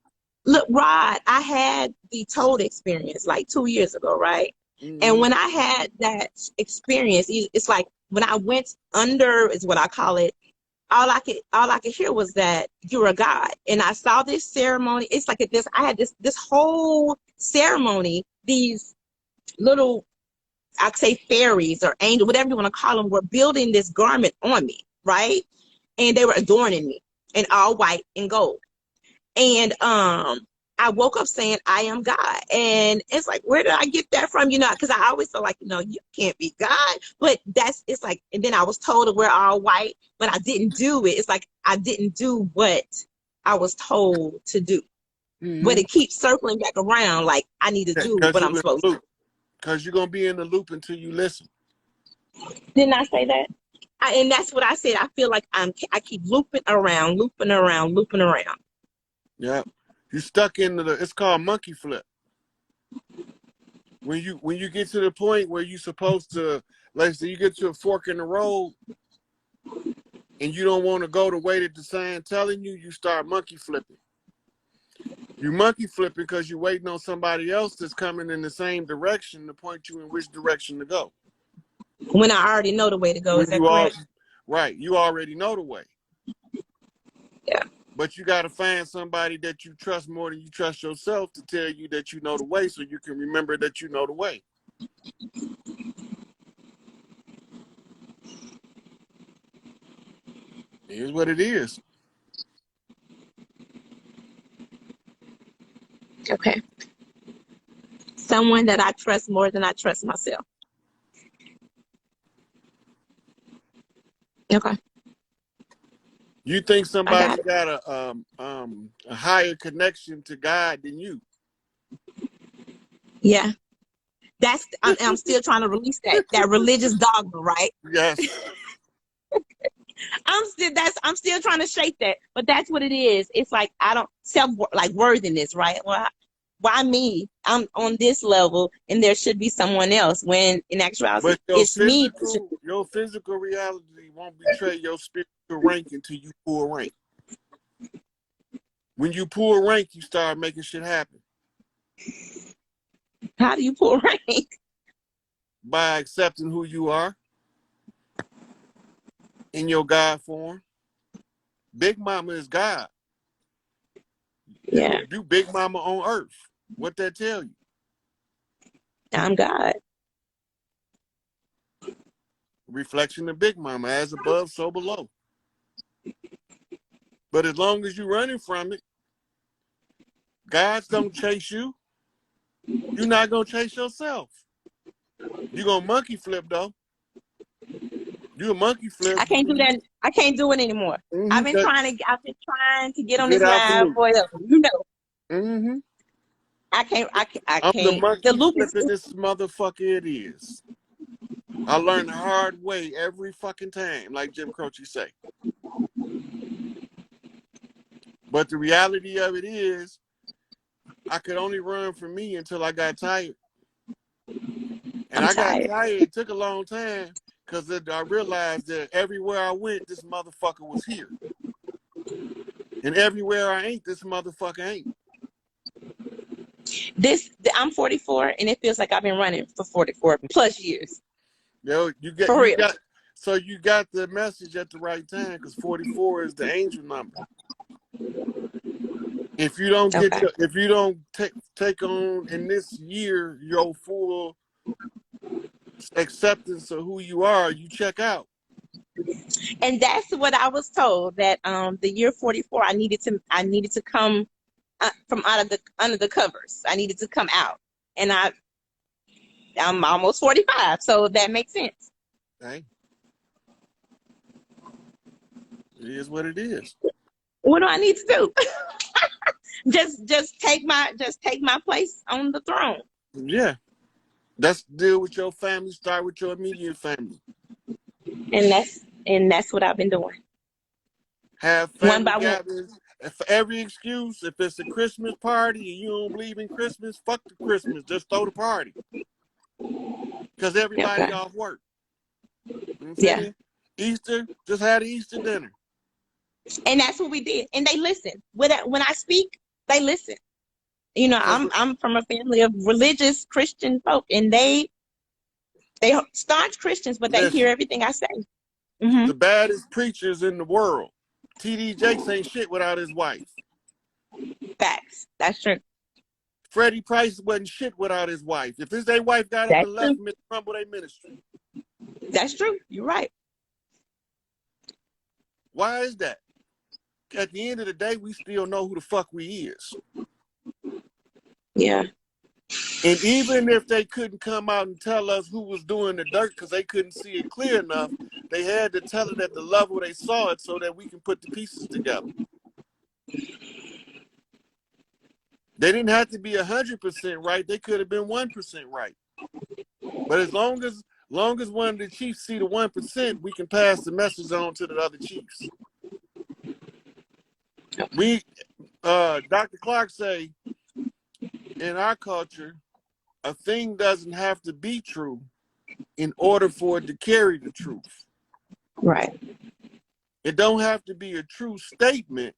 look, Rod, I had the Toad experience like 2 years ago, right? Mm-hmm. And when I had that experience, it's like when I went under, is what I call it. All I could hear was that you're a god, and I saw this ceremony. It's like I had this whole ceremony. These little, I'd say fairies or angels, whatever you want to call them, were building this garment on me, right? And they were adorning me in all white and gold. And I woke up saying I am God. And it's like, where did I get that from? You know, because I always feel like, you can't be God. But it's like, and then I was told to wear all white, but I didn't do it. It's like I didn't do what I was told to do. But
Mm-hmm.
it keeps circling back around like I need to do
Because
what
you're
I'm
in the
supposed to.
loop. Because you're gonna be in the loop until you listen.
Didn't I say that? And that's what I said. I feel like I keep looping around, looping around, looping around.
Yeah. You stuck in it's called monkey flip. When you get to the point where you're supposed to, like say you get to a fork in the road and you don't want to go the way that the sign telling you, you start monkey flipping. You monkey flipping because you're waiting on somebody else that's coming in the same direction to point you in which direction to go.
When I already know the way to go,
When
is that correct?
right, you already know the way.
Yeah.
But you got to find somebody that you trust more than you trust yourself to tell you that you know the way so you can remember that you know the way. Here's what it is.
Okay. Someone that I trust more than I trust myself. Okay.
You think
I got
somebody
it.
got a higher connection to God than you?
Yeah. I'm still trying to release that religious dogma, right?
Yes.
I'm still trying to shake that, but that's what it is. It's like I don't like worthiness, right? Well, why me? I'm on this level, and there should be someone else. When in actuality,
But
it's me.
your physical reality won't betray your spiritual rank until you pull rank. When you pull rank, you start making shit happen.
How do you pull rank?
By accepting who you are in your God form. Big Mama is God.
Yeah,
You Big Mama on earth. What that tell you?
I'm God.
Reflection of Big Mama, as above, so below. But as long as you're running from it, gods don't chase you. You're not going to chase yourself. You're going to monkey flip, though. You a monkey flip.
I can't do that. I can't do it anymore. I've been trying to get on
Get
this
out the
ride
loop.
forever.
Mm-hmm.
I can't. I
I'm the
can't. The
monkey
loop is.
flipping this motherfucker it is. I learned the hard way every fucking time, like Jim Croce say. But the reality of it is, I could only run from me until I got tired. And
I'm
I got
tired.
tired. It took a long time because I realized that everywhere I went, this motherfucker was here. And everywhere I ain't, this motherfucker ain't.
I'm 44, and it feels like I've been running for 44 plus years.
You got the message at the right time because 44 is the angel number. If you don't take on in this year your full acceptance of who you are, you check out.
And that's what I was told, that the year 44, I needed to come from under the covers. I needed to come out, and I'm almost 45, so that makes sense.
Hey, it is what it is.
What do I need to do? just take my place on the throne.
Yeah. Let's deal with your family. Start with your immediate family.
And that's what I've been doing.
Have
One
family
by one.
gatherings. For every excuse, if it's a Christmas party and you don't believe in Christmas, fuck the Christmas. Just throw the party. Because everybody
Okay.
off work. You know what I'm
Yeah.
saying? Easter, just had an Easter dinner.
And that's what we did. And they listen. When I speak, they listen. I'm from a family of religious Christian folk, and they staunch Christians, but they hear
Listen,
everything I say. Mm-hmm.
the baddest preachers in the world. T.D. Jakes ain't shit without his wife.
Facts. That's true.
Freddie Price wasn't shit without his wife. If his wife got up
That's
and
true.
left him, it crumbled their ministry.
That's true. You're right.
Why is that? At the end of the day, we still know who the fuck we is.
Yeah.
And even if they couldn't come out and tell us who was doing the dirt because they couldn't see it clear enough, they had to tell it at the level they saw it so that we can put the pieces together. They didn't have to be 100% right. They could have been 1% right. But as long as one of the chiefs see the 1%, we can pass the message on to the other chiefs. We, Dr. Clark say, in our culture, a thing doesn't have to be true in order for it to carry the truth.
Right.
It don't have to be a true statement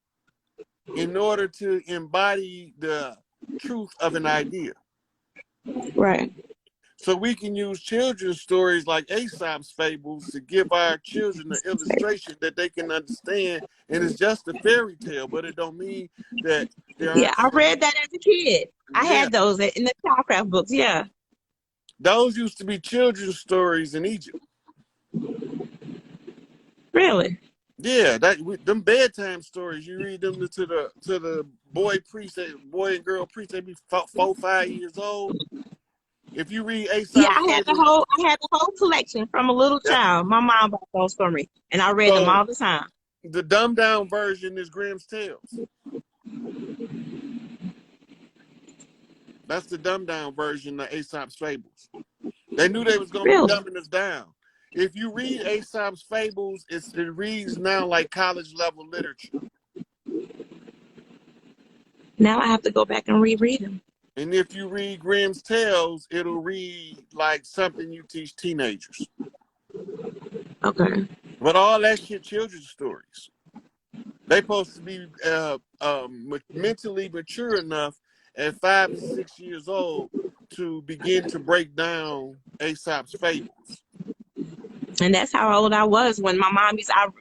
in order to embody the truth of an idea.
Right.
So we can use children's stories like Aesop's fables to give our children an illustration that they can understand, and it's just a fairy tale, but it don't mean that there
Yeah,
aren't
I
some,
read that as a kid. I
yeah.
had those in the childcraft books. Yeah.
Those used to be children's stories in Egypt.
Really?
Yeah, them bedtime stories. You read them to the boy and girl priest. They be 4, 5 years old. If you read
Yeah,
Aesop's
I had
fables,
the whole collection from a little child. My mom bought those for me, and I read them
so
all the time.
the dumbed down version is Grimm's Tales. That's the dumbed down version of Aesop's fables. They knew they was gonna be
Really?
dumbing us down. If you read Aesop's fables, it reads now like college level literature.
Now I have to go back and reread them.
And if you read Grimm's Tales, it'll read like something you teach teenagers.
Okay.
But all that shit, children's stories. They supposed to be mentally mature enough at 5 and 6 years old to begin to break down Aesop's fables.
And that's how old I was when my mom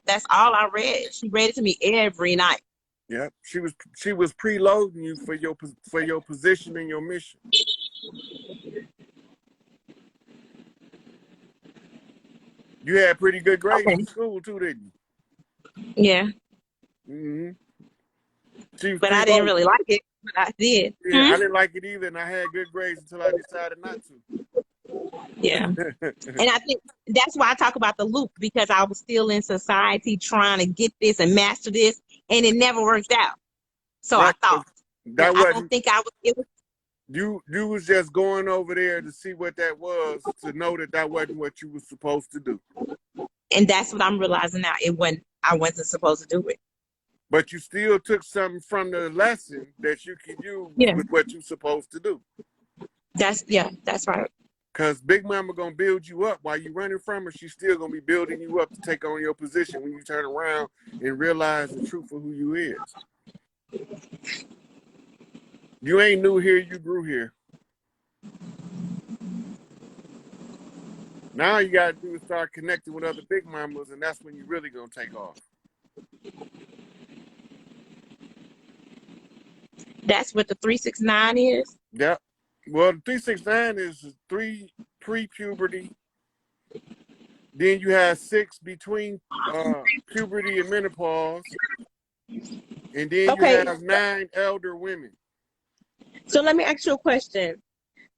that's all I read. She read it to me every night.
Yeah, she was preloading you for your position and your mission. You had pretty good grades in school too, didn't you?
Yeah.
Mm-hmm. She was
But I didn't
preloading.
really like it, but I did.
Yeah, I didn't like it either, and I had good grades until I decided not to.
Yeah. And I think that's why I talk about the loop, because I was still in society trying to get this and master this, and it never worked out. So
Right.
I thought.
That
I don't think I was. It was.
You was just going over there to see what that was, to know that wasn't what you was supposed to do.
And that's what I'm realizing now. I wasn't supposed to do it.
But you still took something from the lesson that you could use with what you're supposed to do.
That's right.
Because Big Mama gonna build you up while you running from her. She's still gonna be building you up to take on your position when you turn around and realize the truth of who you is. You ain't new here, you grew here. Now you gotta do is start connecting with other Big Mamas, and that's when you really gonna take off.
That's what the 369 is?
Yep. Well, the 369 is 3 pre-puberty. Then you have 6 between puberty and menopause. And then you have 9 elder women. So
let me ask you a question.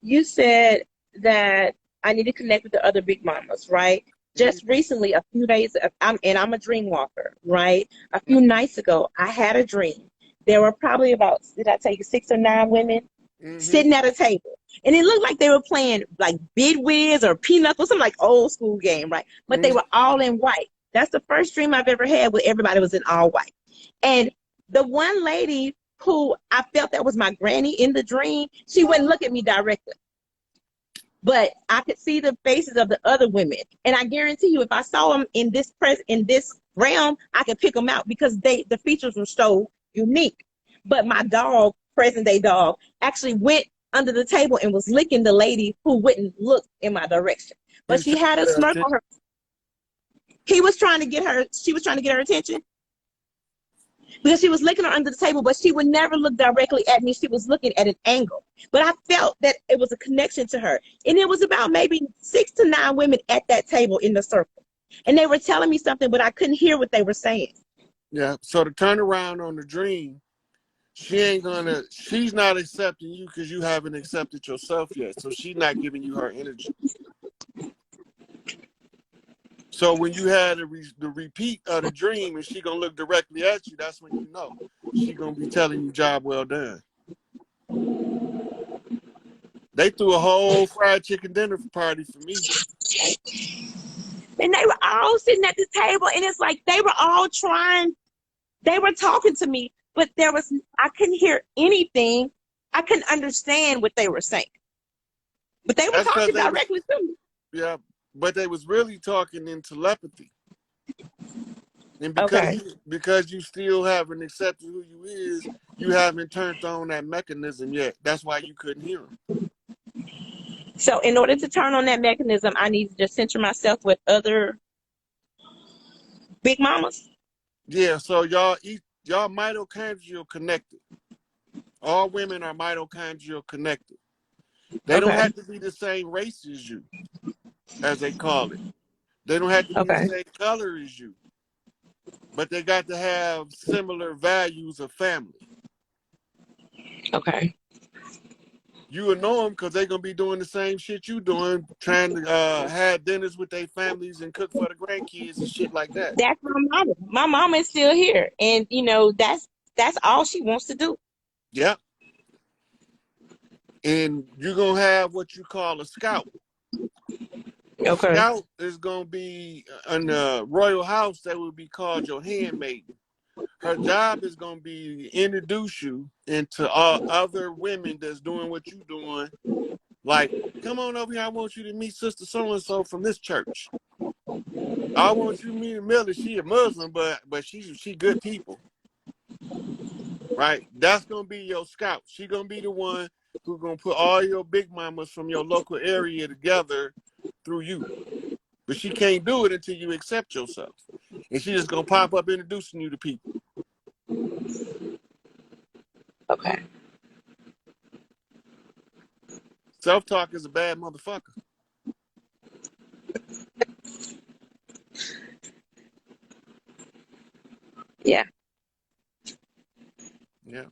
You said that I need to connect with the other Big Mamas, right? Just recently, a few days, I'm a dream walker, right? A few nights ago, I had a dream. There were probably about, did I tell you, 6 or 9 women sitting at a table. And it looked like they were playing like Bid Whiz or Pinochle, some like old school game, right? But they were all in white. That's the first dream I've ever had where everybody was in all white. And the one lady who I felt that was my granny in the dream, she wouldn't look at me directly. But I could see the faces of the other women. And I guarantee you, if I saw them in this realm, I could pick them out because the features were so unique. But my dog, present day dog, actually went under the table and was licking the lady who wouldn't look in my direction. But she had a smirk on her. She was trying to get her attention. Because she was licking her under the table, but she would never look directly at me. She was looking at an angle. But I felt that it was a connection to her. And it was about maybe 6 to 9 women at that table in the circle. And they were telling me something, but I couldn't hear what they were saying.
Yeah. So to turn around on the dream, she's not accepting you because you haven't accepted yourself yet. So she's not giving you her energy. So when you had the repeat of the dream and she gonna look directly at you, that's when you know she gonna be telling you job well done. They threw a whole fried chicken dinner party for me.
And they were all sitting at the table, and it's like they were all they were talking to me, but I couldn't hear anything. I couldn't understand what they were saying. But they were
That's because
talking directly to me.
yeah, but they was really talking in telepathy. And
Okay.
because you still haven't accepted who you is, you haven't turned on that mechanism yet. That's why you couldn't hear them.
So in order to turn on that mechanism, I need to just center myself with other big mamas.
Yeah, so y'all mitochondrial connected. All women are mitochondrial connected. They don't have to be the same race as you, as they call it. They don't have to be the same color as you. But they got to have similar values of family.
Okay.
You will know them because they're going to be doing the same shit you doing, trying to have dinners with their families and cook for the grandkids and shit like that.
That's my mama. My mama is still here. And, that's all she wants to do.
Yep. And you're going to have what you call a scout. A scout is going to be in the royal house that would be called your handmaiden. Her job is going to be to introduce you into all other women that's doing what you're doing. Like, come on over here. I want you to meet Sister So-and-so from this church. I want you to meet Millie. She a Muslim, but she good people. Right? That's going to be your scout. She going to be the one who's going to put all your big mamas from your local area together through you. But she can't do it until you accept yourself. And she's just going to pop up introducing you to people.
Okay.
Self-talk is a bad motherfucker.
Yeah.
Yeah.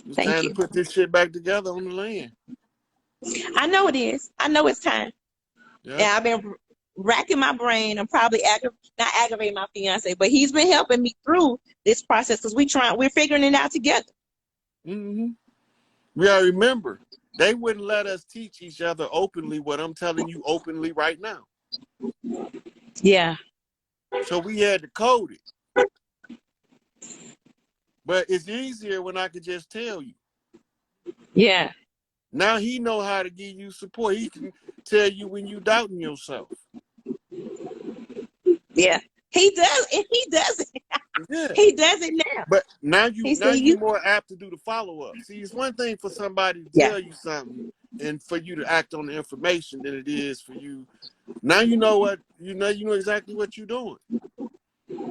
It's
Thank
time
you.
to put this shit back together on the land.
I know it is. I know it's time.
Yeah.
And I've been racking my brain. I'm probably not aggravating my fiance, but he's been helping me through this process because we're figuring it out together.
Mm-hmm. We gotta remember, they wouldn't let us teach each other openly what I'm telling you openly right now.
Yeah.
So we had to code it. But it's easier when I could just tell you.
Yeah.
Now he know how to give you support. He can tell you when you doubting yourself.
Yeah. He does. And he does it.
Yeah.
He does it now.
But now you more apt to do the follow-up. See, it's one thing for somebody to tell you something and for you to act on the information than it is for you. Now you know exactly what you're doing.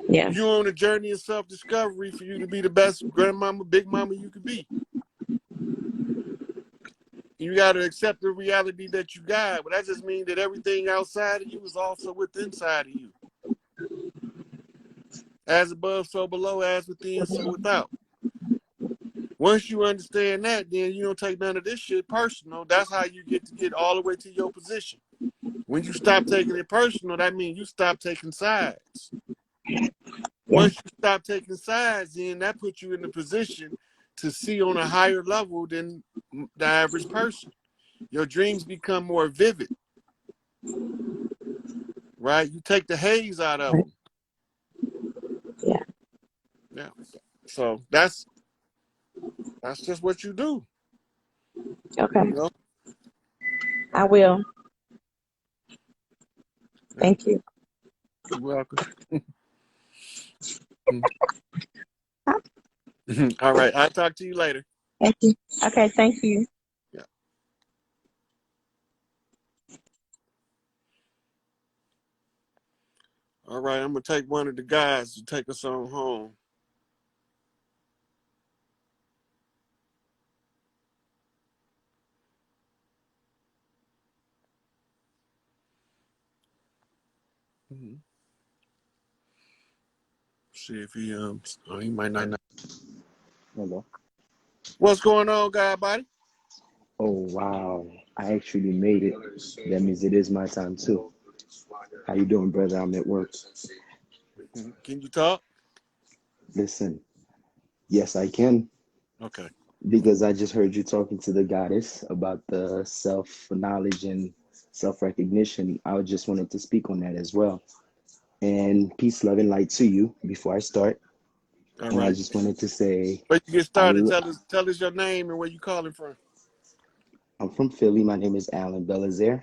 Yeah.
You're on a journey of self-discovery for you to be the best grandmama, big mama you could be. You got to accept the reality that you got, but that just means that everything outside of you is also within inside of you. As above, so below, as within, so without. Once you understand that, then you don't take none of this shit personal. That's how you get all the way to your position. When you stop taking it personal, that means you stop taking sides. Once you stop taking sides, then that puts you in the position to see on a higher level than the average person. Your dreams become more vivid, right? You take the haze out of them. Yeah. So that's just what you do.
Okay.
You know?
I will. Thank you.
You're welcome. All right. I'll talk to you later.
Thank you. Okay. Thank you.
Yeah. All right. I'm going to take one of the guys to take us on home. See if he might not.
Hello.
What's going on, guy body?
Oh wow, I actually made it. That means it is my time too. How you doing, brother? I'm at work.
Can you talk?
Listen, yes, I can
Okay.
because I just heard you talking to the goddess about the self knowledge and self recognition. I just wanted to speak on that as well. And peace, love, and light to you before I start.
All
And I
right.
just wanted to say,
But you get
I
started. Tell us your name and where you calling from.
I'm from Philly. My name is Alan Belazaire.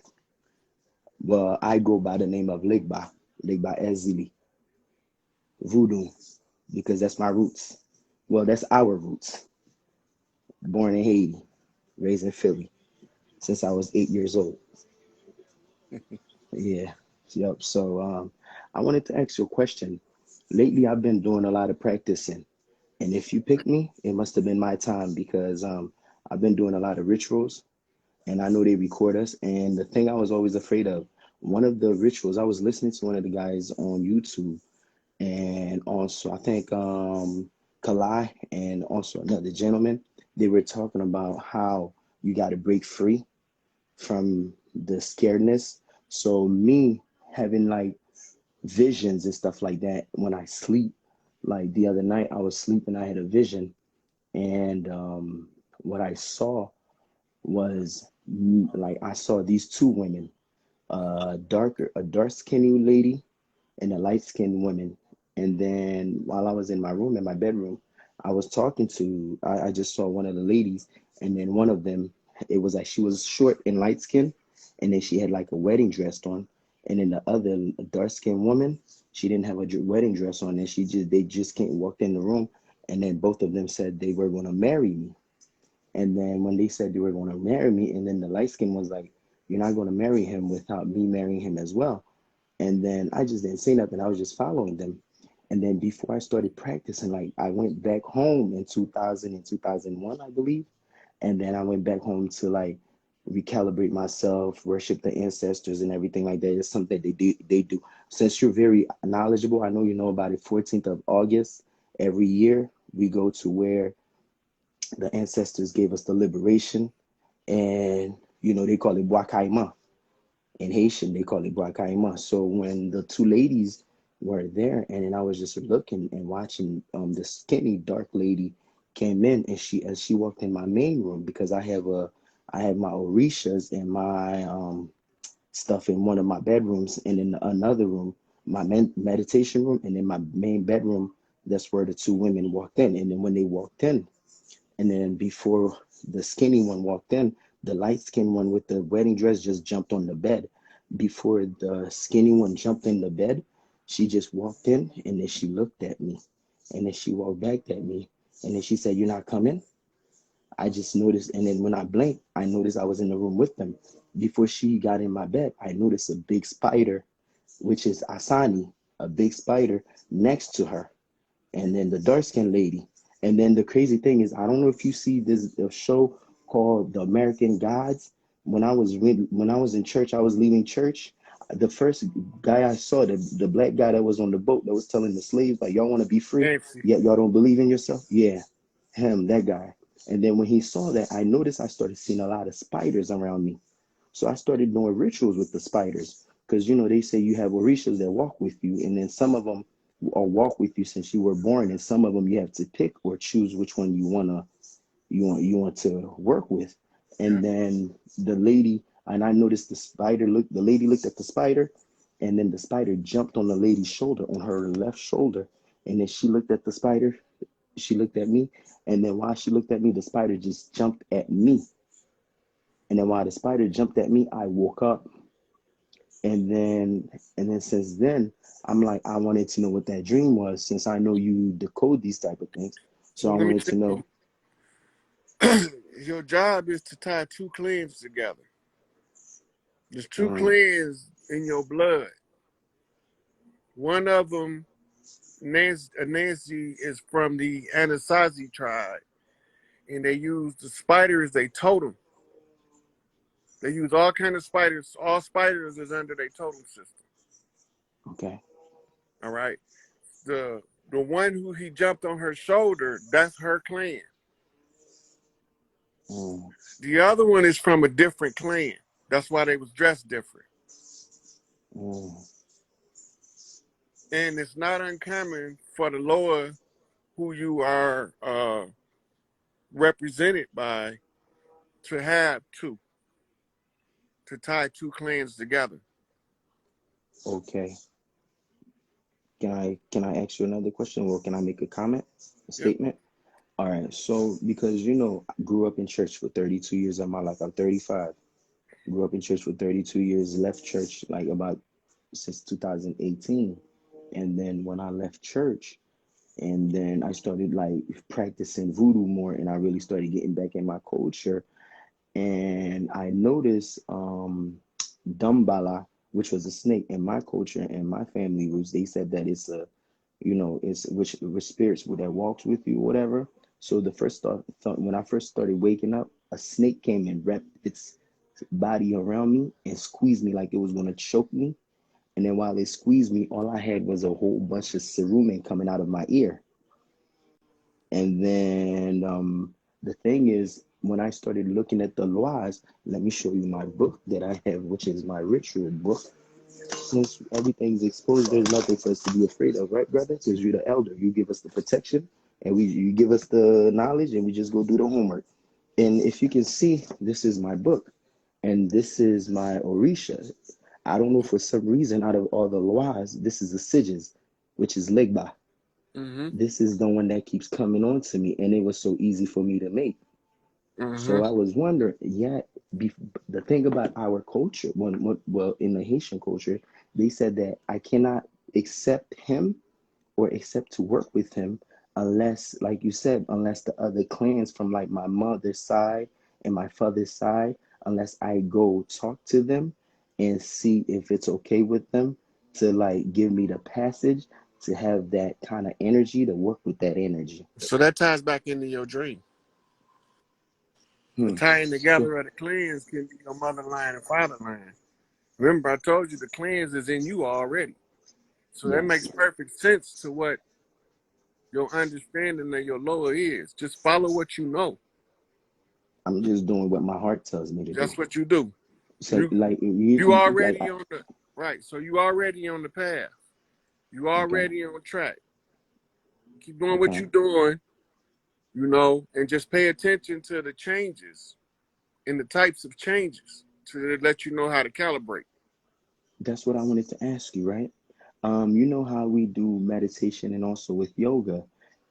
Well, I go by the name of Ligba Ezili, Voodoo, because that's my roots. Well, that's our roots. Born in Haiti, raised in Philly since I was 8 years old. Yeah, yep. So I wanted to ask you a question. Lately, I've been doing a lot of practicing, and if you pick me, it must have been my time because I've been doing a lot of rituals, and I know they record us. And the thing I was always afraid of, one of the rituals, I was listening to one of the guys on YouTube, and also I think Kalai and also another gentleman, they were talking about how you got to break free from the scaredness. So me having like visions and stuff like that when I sleep, like the other night I was sleeping, I had a vision, and what I saw was like I saw these two women, a dark skinny lady and a light skinned woman. And then while I was in my room, in my bedroom, I was talking to, I just saw one of the ladies, and then one of them, it was like she was short and light skinned, and then she had like a wedding dress on. And then the other dark skinned woman, she didn't have a wedding dress on, and they just came, walked in the room, and then both of them said they were going to marry me. And then when they said they were going to marry me, and then the light skin was like, "You're not going to marry him without me marrying him as well." And then I just didn't say nothing. I was just following them. And then before I started practicing, like I went back home in 2000 and 2001, I believe. And then I went back home to like recalibrate myself, worship the ancestors and everything like that. It's something that they do. Since you're very knowledgeable, I know you know about it. 14th of August every year, we go to where the ancestors gave us the liberation. And, they call it Boakaima. In Haitian, they call it Guacaima. So when the two ladies were there, and then I was just looking and watching, the skinny dark lady came in, and as she walked in my main room, because I have my orishas and my stuff in one of my bedrooms, and in another room, my meditation room, and in my main bedroom, that's where the two women walked in. And then when they walked in, and then before the skinny one walked in, the light skinned one with the wedding dress just jumped on the bed. Before the skinny one jumped in the bed, she just walked in, and then she looked at me. And then she walked back at me. And then she said, "You're not coming?" I just noticed. And then when I blinked, I noticed I was in the room with them. Before she got in my bed, I noticed a big spider, which is Asani, a big spider next to her, and then the dark skinned lady. And then the crazy thing is, I don't know if you see this a show called The American Gods. When I was in church, I was leaving church. The first guy I saw, the black guy that was on the boat that was telling the slaves like, "Y'all want to be free,
Nancy.
yet y'all don't believe in yourself." Yeah, him, that guy. And then when he saw that, I noticed I started seeing a lot of spiders around me. So I started doing rituals with the spiders because they say you have orishas that walk with you, and then some of them or walk with you since you were born, and some of them you have to pick or choose which one you want to work with.
Yeah.
And then the lady, and I noticed the lady looked at the spider, and then the spider jumped on the lady's shoulder, on her left shoulder, and then she looked at the spider, she looked at me, and then while she looked at me, the spider just jumped at me. And then while the spider jumped at me, I woke up. And then since then, I'm like, I wanted to know what that dream was, since I know you decode these type of things. So
So
I
let me
wanted to
tell
know.
you, your job is to tie two clans together. There's two
uh,
clans in your blood. One of them, Nancy, is from the Anasazi tribe, and they use the spider as a totem. They use all kind of spiders. All spiders is under their totem system.
okay.
All right. The the one who he jumped on her shoulder, that's her clan.
Mm,
The other one is from a different clan. That's why they was dressed different.
mm.
And it's not uncommon for the Loa who you are represented by to have two, to tie two clans together.
Okay. Can I ask you another question, or can I make a comment, a
Yep.
statement? All right. So because I grew up in church for 32 years of my life. I'm 35. Grew up in church for 32 years. Left church like about since 2018. And then when I left church, and then I started like practicing voodoo more, and I really started getting back in my culture. And I noticed Dumbala, which was a snake in my culture and my family roots. They said that it's a, it's which spirits that walks with you, whatever. So the first thought when I first started waking up, a snake came and wrapped its body around me and squeezed me like it was gonna choke me. And then while it squeezed me, all I had was a whole bunch of cerumen coming out of my ear. And then the thing is, when I started looking at the laws, let me show you my book that I have, which is my ritual book. Since everything's exposed, there's nothing for us to be afraid of, right, brother? Because you're the elder. You give us the protection, and you give us the knowledge, and we just go do the homework. And if you can see, this is my book, and this is my Orisha. I don't know, for some reason, out of all the laws, this is the Sijis, which is Legba.
Mm-hmm.
This is the one that keeps coming on to me, and it was so easy for me to make.
Mm-hmm.
So I was wondering, the thing about our culture, well, in the Haitian culture, they said that I cannot accept him or accept to work with him unless, like you said, unless the other clans from like my mother's side and my father's side, unless I go talk to them and see if it's okay with them to like give me the passage to have that kind of energy to work with that energy.
So that ties back into your dream. The
Hmm.
tying
So
together of the clans can be your mother line and father line. Remember, I told you the clans is in you already. So that makes
yes,
perfect sense to what your understanding of your lower is. Just follow what you know.
I'm just doing what my heart tells me to do.
That's what you do.
So
You
like
you
like
already on the right. So you already on the path. You
okay,
already on track. Keep doing what
okay.
you're doing, and just pay attention to the changes and the types of changes to let you know how to calibrate.
That's what I wanted to ask you, right? You know how we do meditation and also with yoga.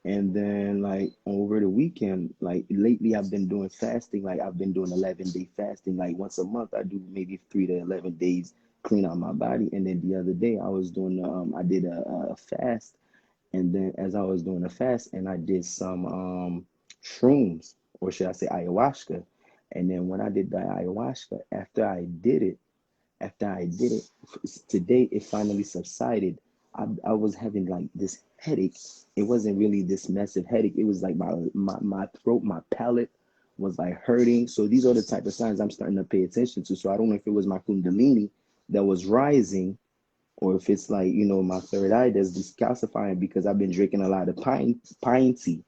And then like over the weekend, like lately I've been doing fasting, like I've been doing 11-day fasting. Like once a month I do maybe 3 to 11 days clean out my body. And then the other day I was doing I did a fast, and then as I was doing the fast and I did some shrooms, or should I say ayahuasca. And then when I did the ayahuasca, after I did it today, it finally subsided. I was having like this headache. It wasn't really this massive headache. It was like my throat, my palate was like hurting. So these are the type of signs I'm starting to pay attention to. So I don't know if it was my kundalini that was rising, or if it's like, my third eye that's decalcifying, because I've been drinking a lot of pine tea,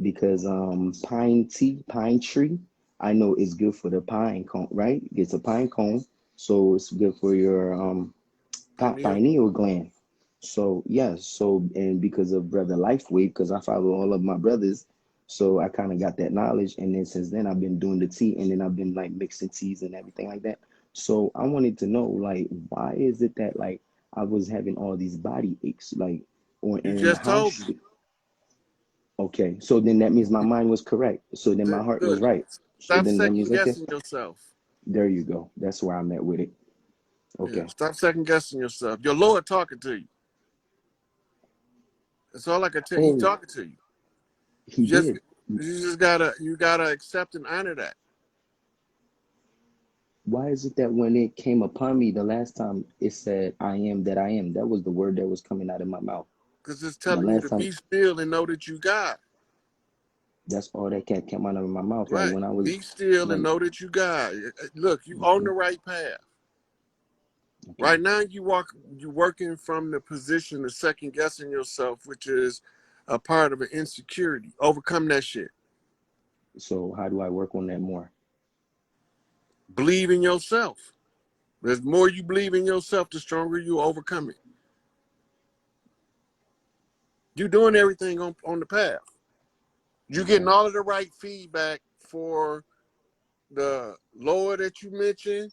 because pine tree, I know it's good for the pine cone, right? It's a pine cone, so it's good for your
Pineal.
pineal gland. So yes, and because of Brother Lifeway, because I follow all of my brothers, so I kind of got that knowledge, and then since then I've been doing the tea, and then I've been like mixing teas and everything like that. So I wanted to know, like, why is it that like I was having all these body aches, like, or
You
and
just
how
told me.
should okay, so then that means my mind was correct. So then my heart was
Good.
right. So
Stop
then that means
second
okay.
guessing yourself.
There you go. That's where I'm at with it.
Yeah.
Okay.
Stop second guessing yourself. Your Lord talking to you. That's all I can tell you. He
Oh,
talking to you.
he did.
You just gotta accept and honor that.
Why is it that when it came upon me the last time, it said, I am that I am? That was the word that was coming out of my mouth.
Because it's
The
telling you
last
to
time,
be still and know that you God.
that's all that came out of my mouth. Like
Right.
when I was,
Be still and
when,
know that you God. Look, you on the right path. Right
Okay.
now, you working from the position of second guessing yourself, which is a part of an insecurity. Overcome that shit.
So how do I work on that more?
Believe in yourself. The more you believe in yourself, the stronger you overcome it. You're doing everything on the path. You're getting
Okay.
all of the right feedback for the lower that you mentioned,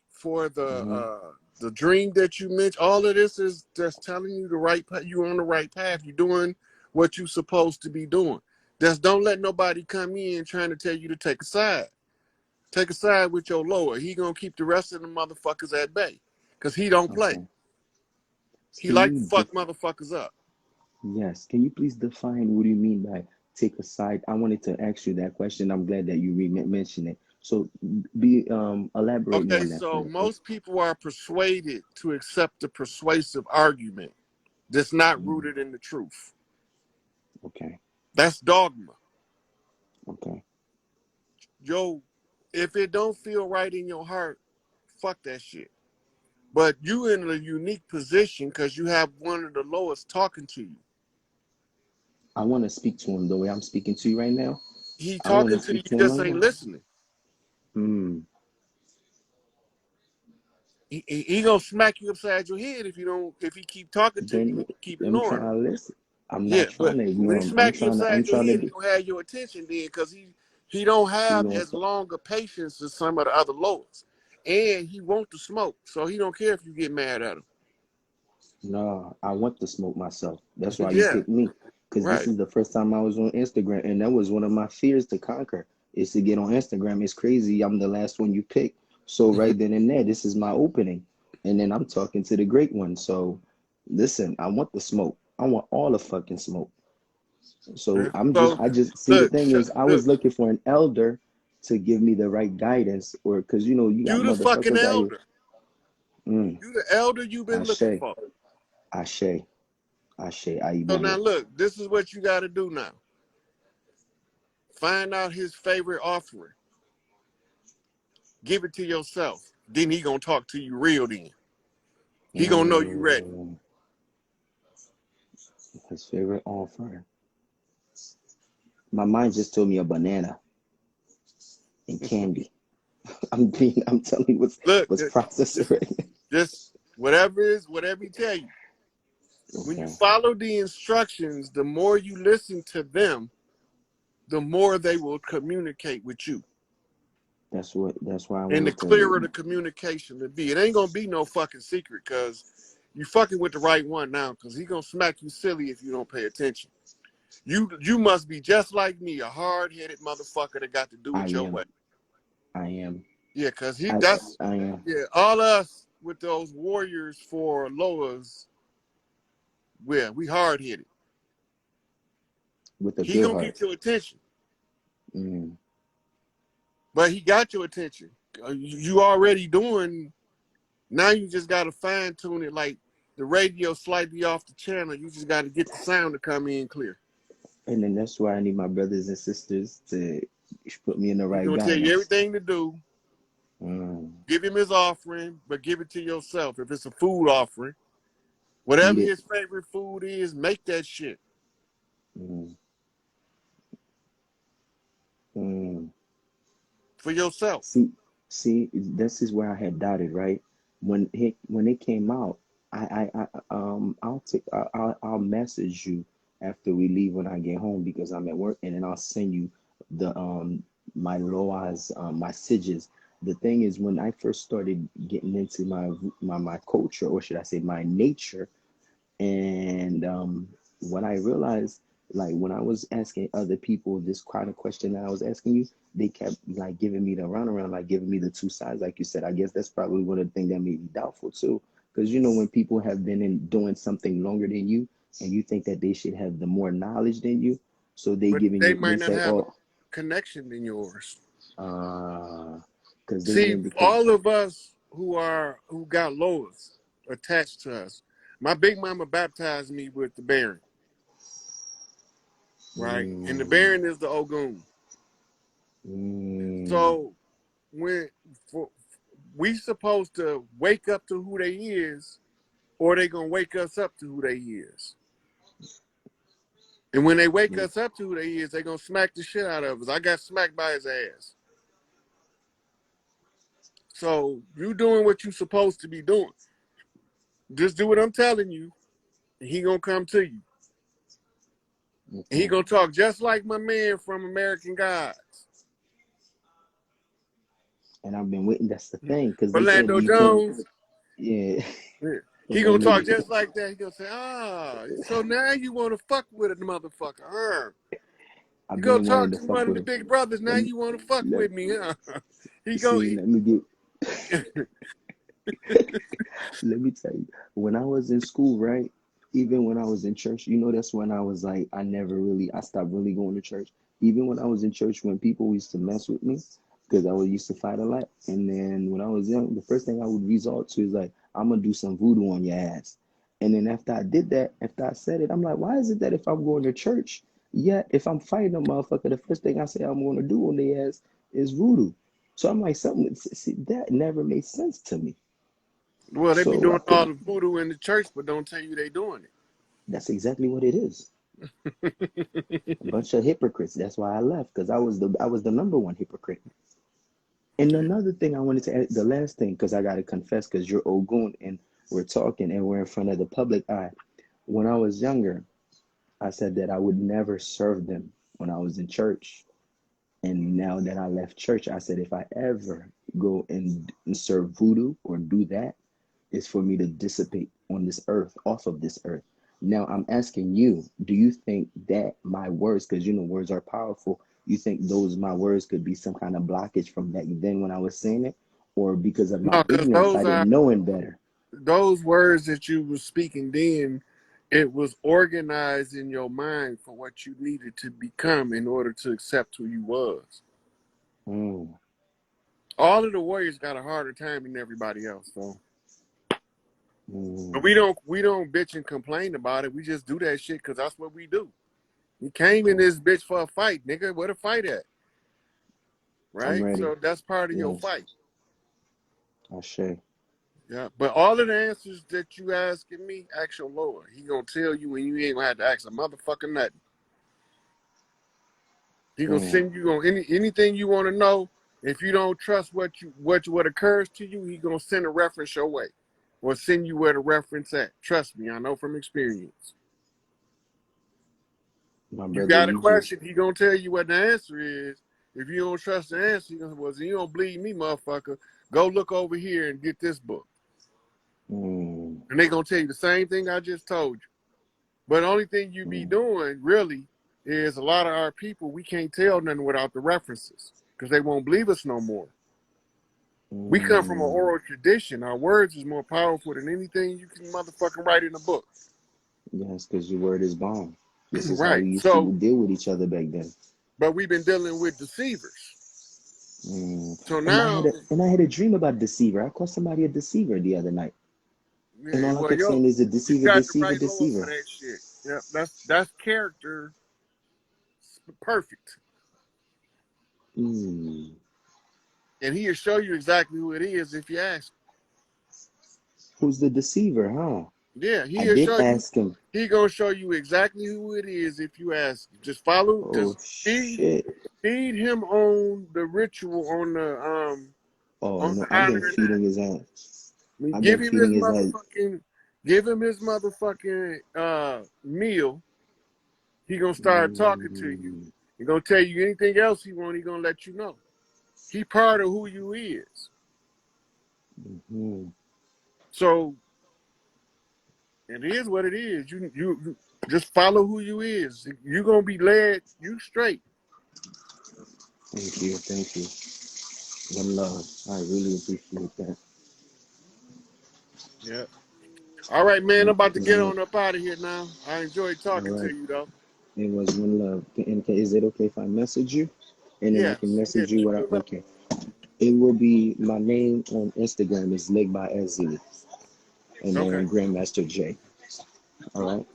for
Mm-hmm.
the dream that you mentioned. All of this is just telling you you're on the right path. You're doing what you're supposed to be doing. Just don't let nobody come in trying to tell you to take a side. Take a side with your lower. He gonna keep the rest of the motherfuckers at bay, cause he don't play.
Okay.
He
Can
like to
you
fuck motherfuckers up.
yes, can you please define what do you mean by take a side? I wanted to ask you that question. I'm glad that you mentioned it. So be elaborate more
Okay,
on that for
so
me, please.
most people are persuaded to accept a persuasive argument that's not
Mm,
rooted in the truth.
okay.
That's dogma.
Okay.
Yo, if it don't feel right in your heart, fuck that shit. But you in a unique position because you have one of the lowest talking to you.
I want to speak to him the way I'm speaking to you right now.
He
I want to
talking to you,
speak to
you
him
just
right
ain't
now.
listening.
Mm.
He gonna smack you upside your head if he keep talking to you
Then
and you keep
I'm
ignoring
trying
him.
to listen. I'm
Yeah,
not trying
but
to
when
ignore
he
him. I'm
smack you
trying to
upside your head, he
be
gonna have your attention then because he don't
he
have
wants
as
to
long a patience as some of the other lowers. And he want to smoke, so he don't care if you get mad at him.
no, I want to smoke myself. That's why you
Yeah,
picked me. Because this
right.
is the first time I was on Instagram, and that was one of my fears to conquer is to get on Instagram. It's crazy. I'm the last one you picked. So right then and there, this is my opening. And then I'm talking to the great one. So listen, I want the smoke. I want all the fucking smoke. So
So
I just see the
look,
thing is I
look,
was looking for an elder to give me the right guidance, or because you got
you the fucking
motherfuckers out here.
elder.
Mm,
You the elder you've been looking
Ashe,
for.
Ashe, Ashe,
So now
Aibo.
look, this is what you got to do now. Find out his favorite offering. Give it to yourself. Then he gonna talk to you real. Then he gonna know you ready.
Mm, his favorite offer. My mind just told me a banana and candy. I'm telling you
Look,
what's processed
just
already.
just whatever he tell you. When you
Okay,
follow the instructions, the more you listen to them, the more they will communicate with you.
that's why I
And the
wanted
clearer
to.
the communication to be. It ain't gonna be no fucking secret because you fucking with the right one now because he gonna smack you silly if you don't pay attention. You must be just like me, a hard-headed motherfucker that got to do
I
it your
am,
way.
I am,
Yeah, because
I
that's
I am
yeah, all us with those warriors for lowers, we hard-headed.
with a
He
good
gonna
heart.
get your attention,
Mm,
but he got your attention. You already doing. Now you just gotta fine tune it like the radio slightly off the channel. You just gotta get the sound to come in clear.
and then that's why I need my brothers and sisters to put me in the
He's
right
gonna tell you
guidance.
everything to do.
Mm,
Give him his offering, but give it to yourself. If it's a food offering,
eat
whatever
it.
his favorite food is, make that shit
Mm, mm.
for yourself.
See, this is where I had doubted, right? When it came out, I'll message you after we leave when I get home because I'm at work, and then I'll send you the my loas my siges. The thing is, when I first started getting into my culture, or should I say my nature, and what I realized, like when I was asking other people this kind of question that I was asking you, they kept like giving me the runaround, like giving me the two sides, like you said. I guess that's probably one of the things that made me doubtful too. Because when people have been in doing something longer than you, and you think that they should have the more knowledge than you, so they
But
giving
they
you, they
might not
say,
have a
oh,
connection in yours.
uh, because they
See,
didn't, because
all of us who got lowers attached to us. My big mama baptized me with the Baron, right? And the
mm,
Baron is the Ogun.
mm,
So when for, we supposed to wake up to who they is, or they gonna wake us up to who they is. And when they wake us up to who they is, they gonna smack the shit out of us. I got smacked by his ass. So you doing what you supposed to be doing. Just do what I'm telling you, and he gonna come to you. And he gonna talk just like my man from American Gods.
And I've been waiting. That's the thing, because they said
Orlando
you can't.
Jones.
Yeah.
He gonna talk just like that. He gonna say, so now you wanna fuck with a motherfucker, huh?
I've
You go
been
talk
wanting to
to
fuck
one of
with
the
him.
big brothers, now you wanna fuck
Let,
with me, huh? He
see,
go
let me get. Let me tell you, when I was in school, right? Even when I was in church, that's when I was like, I stopped really going to church. Even when I was in church, when people used to mess with me, because used to fight a lot. And then when I was young, the first thing I would resort to is like, I'm going to do some voodoo on your ass. And then after I did that, after I said it, I'm like, why is it that if I'm going to church, yet if I'm fighting a motherfucker, the first thing I say I'm going to do on their ass is voodoo? So I'm like, see, that never made sense to me.
Well, they be
So I
doing all
put,
the voodoo in the church, but don't tell you they doing
that's exactly what it is.
it.
A bunch of hypocrites. That's why I left, because I was the number one hypocrite. And another thing I wanted to add, the last thing, because I gotta confess, because you're Ogun and we're talking and we're in front of the public eye. When I was younger, I said that I would never serve them when I was in church. And now that I left church, I said if I ever go and serve voodoo or do that, it's for me to dissipate on this earth, off of this earth. Now I'm asking you, do you think that my words, because words are powerful, you think my words could be some kind of blockage from back then when I was saying it? Or because of my
No, because
ignorance, I didn't know it better?
those words that you was speaking then, it was organized in your mind for what you needed to become in order to accept who you was.
Mm,
All of the warriors got a harder time than everybody else, so. But
mm,
we don't bitch and complain about it. We just do that shit because that's what we do. We came in this bitch for a fight, nigga. Where the fight at?
I'm
Right?
ready.
So that's part of your
Yes,
fight.
Ashe.
Yeah. But all of the answers that you asking me, ask your Lord. He gonna tell you and you ain't gonna have to ask a motherfucking nothing. He gonna
Mm,
send you on anything you want to know. If you don't trust what occurs to you, he gonna send a reference your way. Or send you where the reference at. Trust me, I know from experience.
my
You
brother,
got a
you just,
question, he gonna tell you what the answer is. If you don't trust the answer, he gonna say, well, you don't believe me, motherfucker. Go look over here and get this book.
mm,
And they gonna tell you the same thing I just told you. But the only thing you be
mm,
doing, really, is a lot of our people, we can't tell nothing without the references. Because they won't believe us no more. We come from an
mm.
oral tradition. Our words is more powerful than anything you can motherfucking write in a book.
Yes, because your word is bond. This is how
Right.
we used to
So,
deal with each other back then.
but we've been dealing with deceivers.
Mm.
So
And I had
now,
a dream about deceiver. I called somebody a deceiver the other night, and
yeah,
all I
well,
kept saying is a
you
deceiver,
got the
deceiver,
right Lord for
deceiver.
that shit. Yeah, that's character perfect.
Mm.
And he'll show you exactly who it is if you ask.
Who's the deceiver, huh?
Yeah,
I
he'll
did
show you.
ask him.
He gonna show you exactly who it is if you ask. Just follow.
Oh
Just feed
shit.
feed him on the ritual
Oh
on
no,
the
I've been
honoring that.
feeding his ass.
I mean,
I've been feeding his ass.
give him his motherfucking meal. He gonna start talking to you.
Mm.
He gonna tell you anything else he want. He gonna let you know. He part of who you is.
Mm-hmm.
So it is what it is. You just follow who you is. You gonna be led. You straight.
Thank you, thank you. One love. I really appreciate that.
Yeah. All right, man. I'm
Thank you
about to
very
get
much.
on up out of here now. I enjoyed
All
talking to
right.
you though.
It was one love. And is it okay if I message you? And then I can
Yes. Yeah.
message you
Shoot
what I,
me a message.
okay. It will be my name on Instagram is Leg by Ezzy. And
Okay.
then Grandmaster J. All right.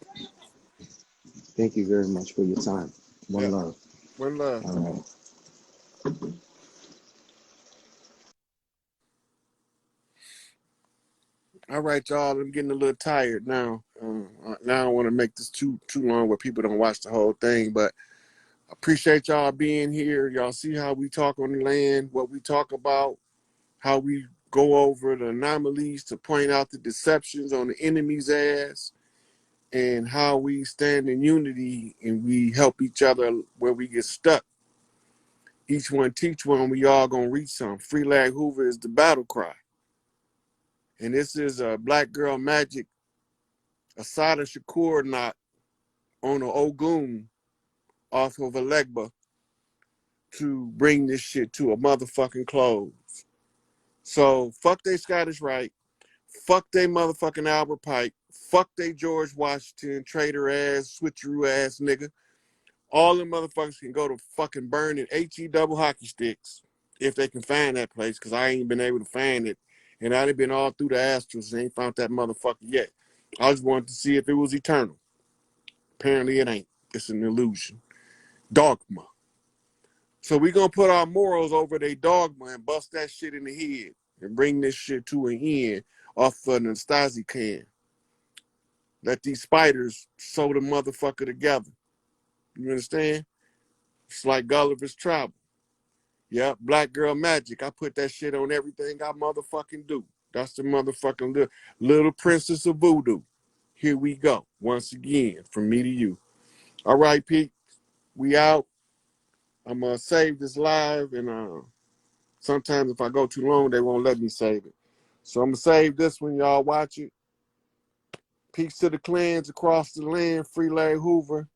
Thank you very much for your time. One
Yeah.
love.
One love.
All right.
All right, y'all. I'm getting a little tired now. Now I don't want to make this too long where people don't watch the whole thing. But I appreciate y'all being here. Y'all see how we talk on the land, what we talk about, how we go over the anomalies to point out the deceptions on the enemy's ass, and how we stand in unity and we help each other where we get stuck. Each one teach one. We all gonna reach some. Free Lag Hoover is the battle cry. And this is a Black Girl Magic, Asada Shakur knot on an Ogun off of Alegba to bring this shit to a motherfucking close. So fuck they Scottish Rite, fuck they motherfucking Albert Pike, fuck they George Washington, traitor ass, switcheroo ass nigga. All them motherfuckers can go to fucking burn in HE double hockey sticks if they can find that place, because I ain't been able to find it. And I done been all through the Astros and ain't found that motherfucker yet. I just wanted to see if it was eternal. Apparently it ain't. It's an illusion. Dogma. So we gonna put our morals over their dogma and bust that shit in the head and bring this shit to an end off of an Stasi can. Let these spiders sew the motherfucker together. You understand? It's like Gulliver's Travel. Yep, Black Girl Magic. I put that shit on everything I motherfucking do. That's the motherfucking little princess of voodoo. Here we go. Once again, from me to you. All right, Pete. We out. I'm going to save this live, and sometimes if I go too long, they won't let me save it. So I'm going to save this one. Y'all watch it. Peace to the clans across the land. Free Larry Hoover.